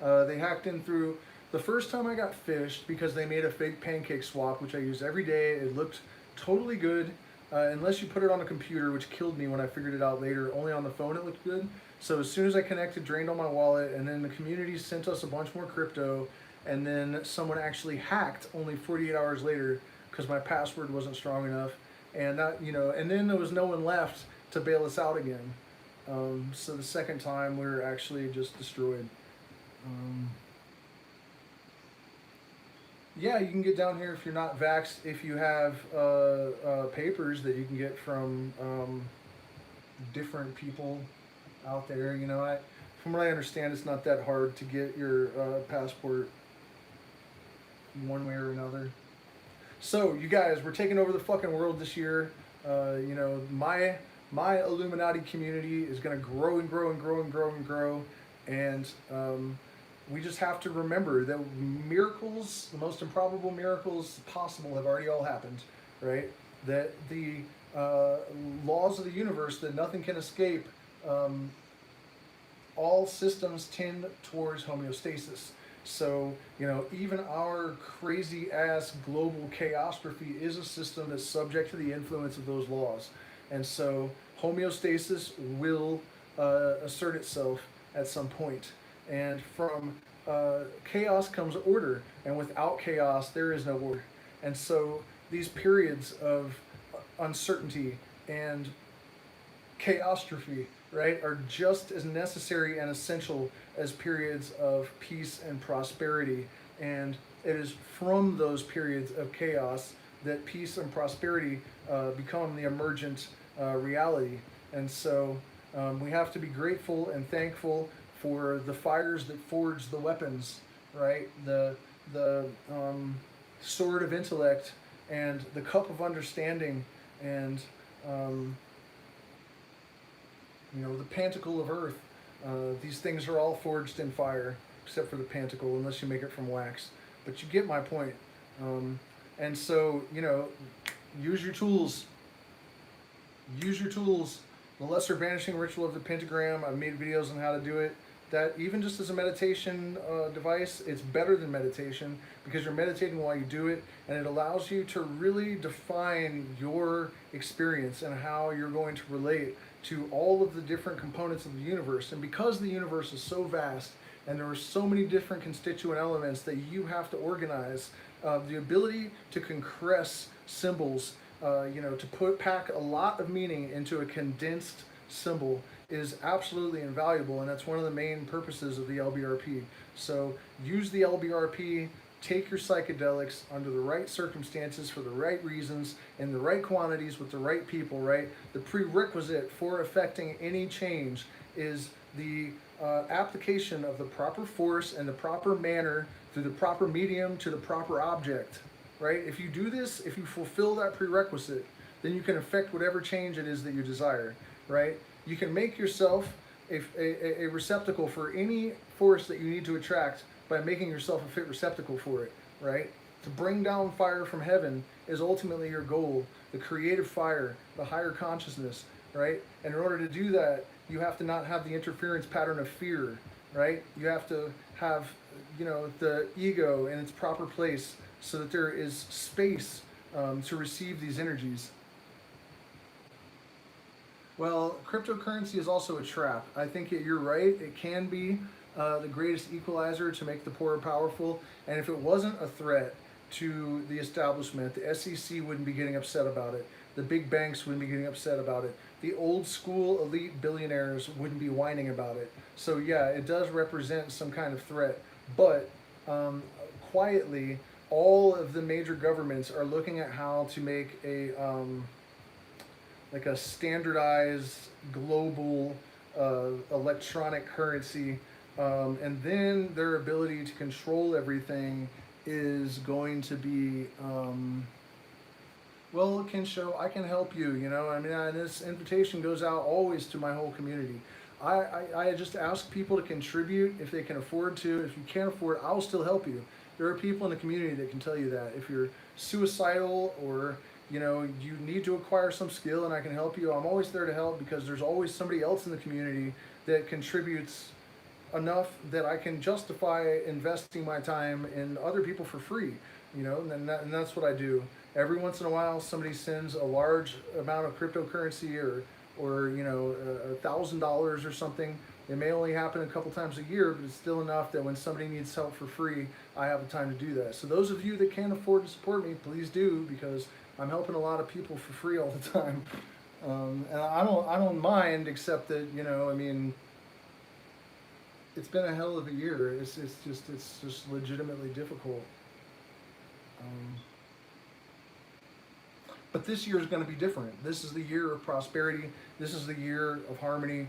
They hacked in through the first time I got phished because they made a fake pancake swap, which I use every day. It looked totally good, unless you put it on a computer, which killed me when I figured it out later. Only on the phone it looked good. So as soon as I connected, drained all my wallet, and then the community sent us a bunch more crypto. And then someone actually hacked only 48 hours later because my password wasn't strong enough, and and then there was no one left to bail us out again. So the second time we were actually just destroyed. Yeah, you can get down here if you're not vaxxed. If you have papers that you can get from different people out there, from what I understand, it's not that hard to get your passport one way or another. So you guys, we're taking over the fucking world this year. My IllumiGnati community is going to grow and grow and grow and grow and grow, and we just have to remember that miracles, the most improbable miracles possible, have already all happened, right? That the laws of the universe, that nothing can escape, all systems tend towards homeostasis. So, even our crazy ass global chaosophy is a system that's subject to the influence of those laws. And so homeostasis will assert itself at some point. And from chaos comes order, and without chaos there is no order. And so these periods of uncertainty and chaosophy, right, are just as necessary and essential as periods of peace and prosperity. And it is from those periods of chaos that peace and prosperity become the emergent reality. And so we have to be grateful and thankful for the fires that forge the weapons, right? The sword of intellect and the cup of understanding and um, the pantacle of earth. These things are all forged in fire, except for the pantacle, unless you make it from wax. But you get my point. And so, use your tools. Use your tools. The lesser banishing ritual of the pentagram, I've made videos on how to do it. That even just as a meditation device, it's better than meditation because you're meditating while you do it, and it allows you to really define your experience and how you're going to relate to all of the different components of the universe. And because the universe is so vast and there are so many different constituent elements that you have to organize, the ability to compress symbols, to pack a lot of meaning into a condensed symbol is absolutely invaluable, and that's one of the main purposes of the LBRP. So use the LBRP, take your psychedelics under the right circumstances for the right reasons, in the right quantities with the right people, right? The prerequisite for affecting any change is the application of the proper force and the proper manner through the proper medium to the proper object, right? If you do this, if you fulfill that prerequisite, then you can affect whatever change it is that you desire, right? You can make yourself a receptacle for any force that you need to attract by making yourself a fit receptacle for it, right? To bring down fire from heaven is ultimately your goal, the creative fire, the higher consciousness, right? And in order to do that, you have to not have the interference pattern of fear, right? You have to have, the ego in its proper place so that there is space to receive these energies. Well, cryptocurrency is also a trap. I think you're right. It can be the greatest equalizer to make the poor powerful. And if it wasn't a threat to the establishment, the SEC wouldn't be getting upset about it. The big banks wouldn't be getting upset about it. The old school elite billionaires wouldn't be whining about it. So yeah, it does represent some kind of threat. But quietly, all of the major governments are looking at how to make a standardized global electronic currency, and then their ability to control everything is going to be well, Kinsho, I can help you, and this invitation goes out always to my whole community. I just ask people to contribute if they can afford to. If you can't afford, I'll still help you. There are people in the community that can tell you that. If you're suicidal or you need to acquire some skill and I can help you, I'm always there to help because there's always somebody else in the community that contributes enough that I can justify investing my time in other people for free, and that's what I do. Every once in a while, somebody sends a large amount of cryptocurrency or $1,000 or something. It may only happen a couple times a year, but it's still enough that when somebody needs help for free, I have the time to do that. So those of you that can't afford to support me, please do, because I'm helping a lot of people for free all the time. And I don't mind, except that, it's been a hell of a year. It's just legitimately difficult. But this year is going to be different. This is the year of prosperity. This is the year of harmony.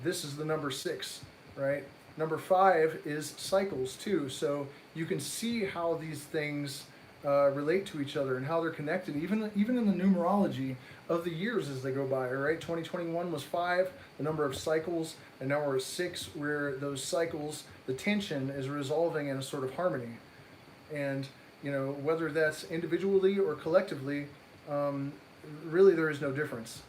This is the number 6, right? Number 5 is cycles too. So you can see how these things relate to each other and how they're connected, even in the numerology of the years as they go by, right? 2021 was 5, the number of cycles, and now we're at 6, where those cycles, the tension is resolving in a sort of harmony. And, whether that's individually or collectively, really there is no difference.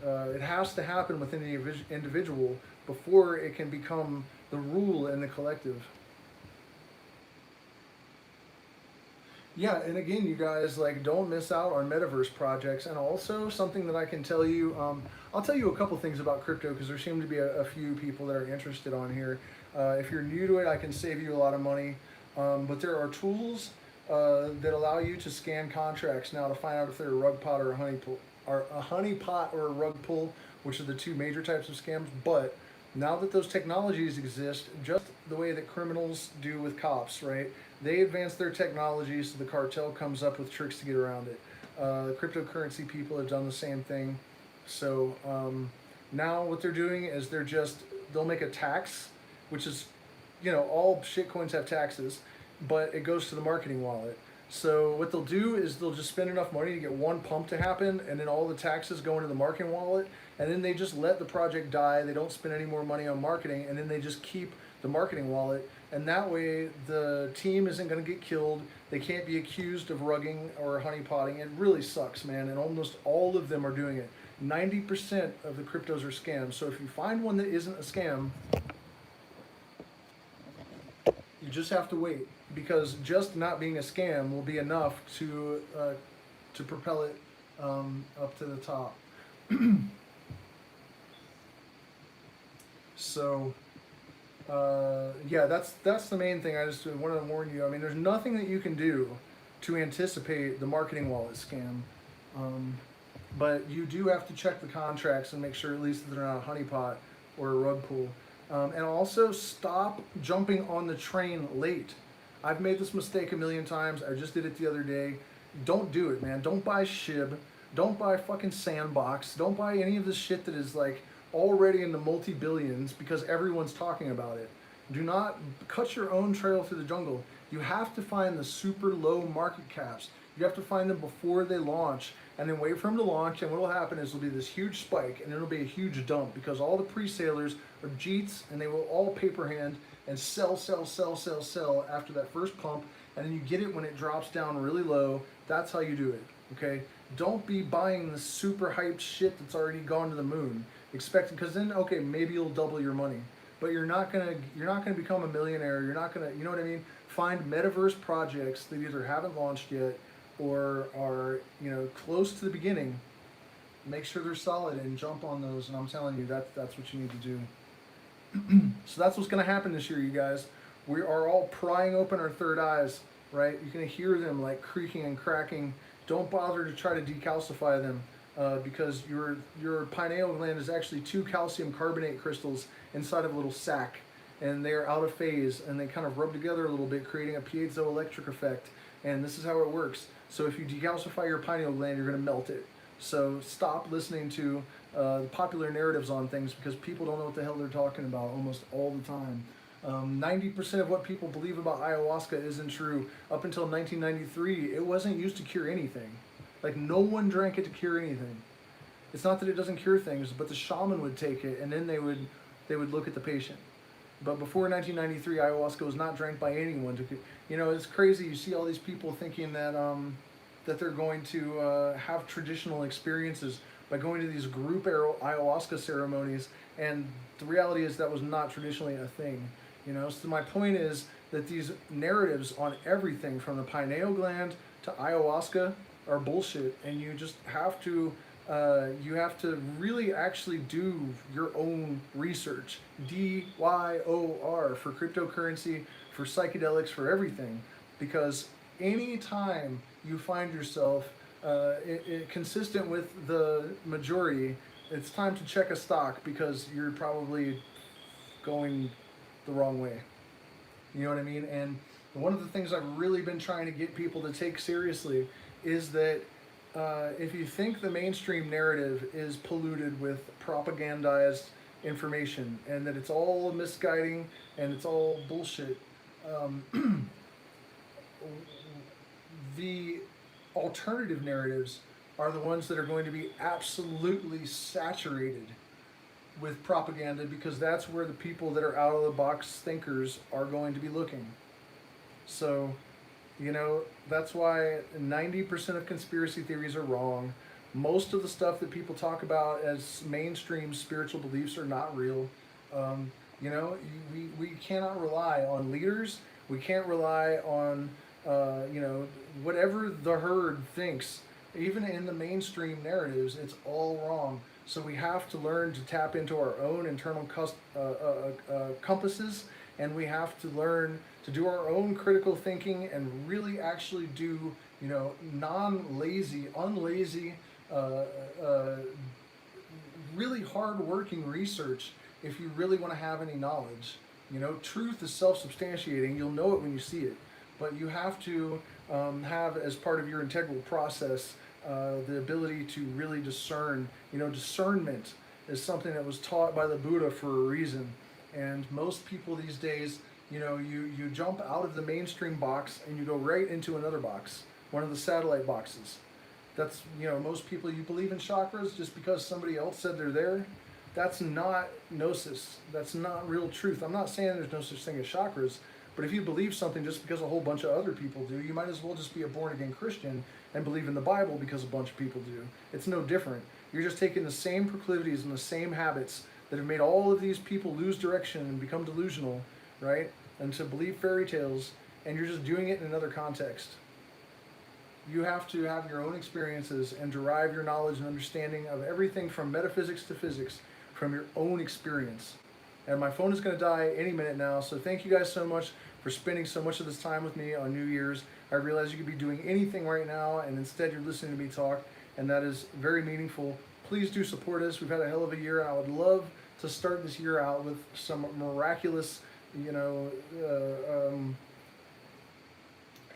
It has to happen within the individual before it can become the rule in the collective. Yeah, and again, you guys, don't miss out on metaverse projects. And also something that I can tell you, I'll tell you a couple things about crypto because there seem to be a few people that are interested on here. If you're new to it, I can save you a lot of money. But there are tools that allow you to scan contracts now to find out if they're a rug pot or a honey pot or a rug pull, which are the two major types of scams. But now that those technologies exist, just the way that criminals do with cops, right? They advance their technology so the cartel comes up with tricks to get around it. Cryptocurrency people have done the same thing. So now what they're doing is they'll make a tax, which is, all shitcoins have taxes, but it goes to the marketing wallet. So what they'll do is they'll just spend enough money to get one pump to happen, and then all the taxes go into the marketing wallet, and then they just let the project die. They don't spend any more money on marketing, and then they just keep the marketing wallet, and that way the team isn't going to get killed. They can't be accused of rugging or honeypotting. It really sucks, man, and almost all of them are doing it. 90% of the cryptos are scams. So if you find one that isn't a scam, you just have to wait, because just not being a scam will be enough to propel it up to the top. So yeah, that's the main thing. I just wanted to warn you. I mean, there's nothing that you can do to anticipate the marketing wallet scam, but you do have to check the contracts and make sure at least that they're not a honeypot or a rug pull. And also stop jumping on the train late. I've made this mistake a million times. I just did it the other day. Don't do it, man. Don't buy SHIB. Don't buy fucking Sandbox. Don't buy any of this shit that is like already in the multi-billions because everyone's talking about it. Do not cut your own trail through the jungle. You have to find the super low market caps. You have to find them before they launch, and then wait for them to launch, and what will happen is there'll be this huge spike, and it'll be a huge dump because all the pre-salers are Jeets, and they will all paper hand and sell after that first pump, and then you get it when it drops down really low. That's how you do it, okay? Don't be buying the super hyped shit that's already gone to the moon, expecting, because then, okay, maybe you'll double your money, but you're not gonna become a millionaire. You're not gonna, you know what I mean? Find metaverse projects that either haven't launched yet or are, close to the beginning. Make sure they're solid and jump on those, and I'm telling you, that's what you need to do. So that's what's going to happen this year, you guys. We are all prying open our third eyes, right? You can hear them like creaking and cracking. Don't bother to try to decalcify them because your pineal gland is actually 2 calcium carbonate crystals inside of a little sac, and they're out of phase, and they kind of rub together a little bit, creating a piezoelectric effect, and this is how it works. So if you decalcify your pineal gland, you're going to melt it. So stop listening to popular narratives on things, because people don't know what the hell they're talking about almost all the time. 90% of what people believe about ayahuasca isn't true. Up until 1993, it wasn't used to cure anything. Like, no one drank it to cure anything. It's not that it doesn't cure things, but the shaman would take it, and then they would look at the patient. But before 1993, ayahuasca was not drank by anyone. It's crazy. You see all these people thinking that that they're going to have traditional experiences by going to these group ayahuasca ceremonies, and the reality is that was not traditionally a thing. So my point is that these narratives on everything from the pineal gland to ayahuasca are bullshit, and you just have to really actually do your own research. DYOR for cryptocurrency, for psychedelics, for everything, because any time you find yourself consistent with the majority, it's time to check a stock, because you're probably going the wrong way. You know what I mean? And one of the things I've really been trying to get people to take seriously is that if you think the mainstream narrative is polluted with propagandized information, and that it's all misguiding and it's all bullshit, the alternative narratives are the ones that are going to be absolutely saturated with propaganda, because that's where the people that are out of the box thinkers are going to be looking. So, that's why 90% of conspiracy theories are wrong. Most of the stuff that people talk about as mainstream spiritual beliefs are not real. We cannot rely on leaders. We can't rely on whatever the herd thinks. Even in the mainstream narratives, it's all wrong. So we have to learn to tap into our own internal compasses, and we have to learn to do our own critical thinking and really actually do, non-lazy, unlazy, really hard-working research if you really want to have any knowledge. Truth is self-substantiating. You'll know it when you see it. But you have to have, as part of your integral process, the ability to really discern. You know, discernment is something that was taught by the Buddha for a reason. And most people these days, you know, you jump out of the mainstream box and you go right into another box, one of the satellite boxes. That's, you know, most people, you believe in chakras just because somebody else said they're there. That's not gnosis. That's not real truth. I'm not saying there's no such thing as chakras, but if you believe something just because a whole bunch of other people do, you might as well just be a born-again Christian and believe in the Bible because a bunch of people do. It's no different. You're just taking the same proclivities and the same habits that have made all of these people lose direction and become delusional, right? And to believe fairy tales, and you're just doing it in another context. You have to have your own experiences and derive your knowledge and understanding of everything from metaphysics to physics from your own experience. And my phone is going to die any minute now, so thank you guys so much for spending so much of this time with me on New Year's. I realize you could be doing anything right now, and instead you're listening to me talk, and that is very meaningful. Please do support us. We've had a hell of a year, and I would love to start this year out with some miraculous, you know,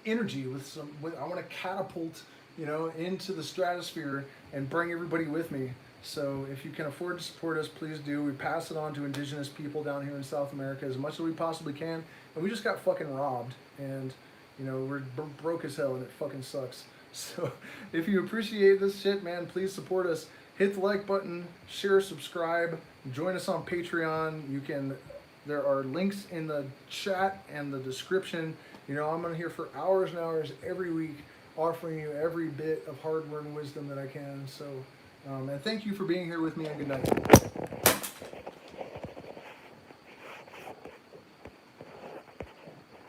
energy. I want to catapult, you know, into the stratosphere and bring everybody with me. So if you can afford to support us, please do. We pass it on to indigenous people down here in South America as much as we possibly can. And we just got fucking robbed, and you know, we're broke as hell, and it fucking sucks. So if you appreciate this shit, man, please support us. Hit the like button, share, subscribe, join us on Patreon. You can, there are links in the chat and the description. You know, I'm on here for hours and hours every week, offering you every bit of hard-earned wisdom that I can. So, and thank you for being here with me, and good night.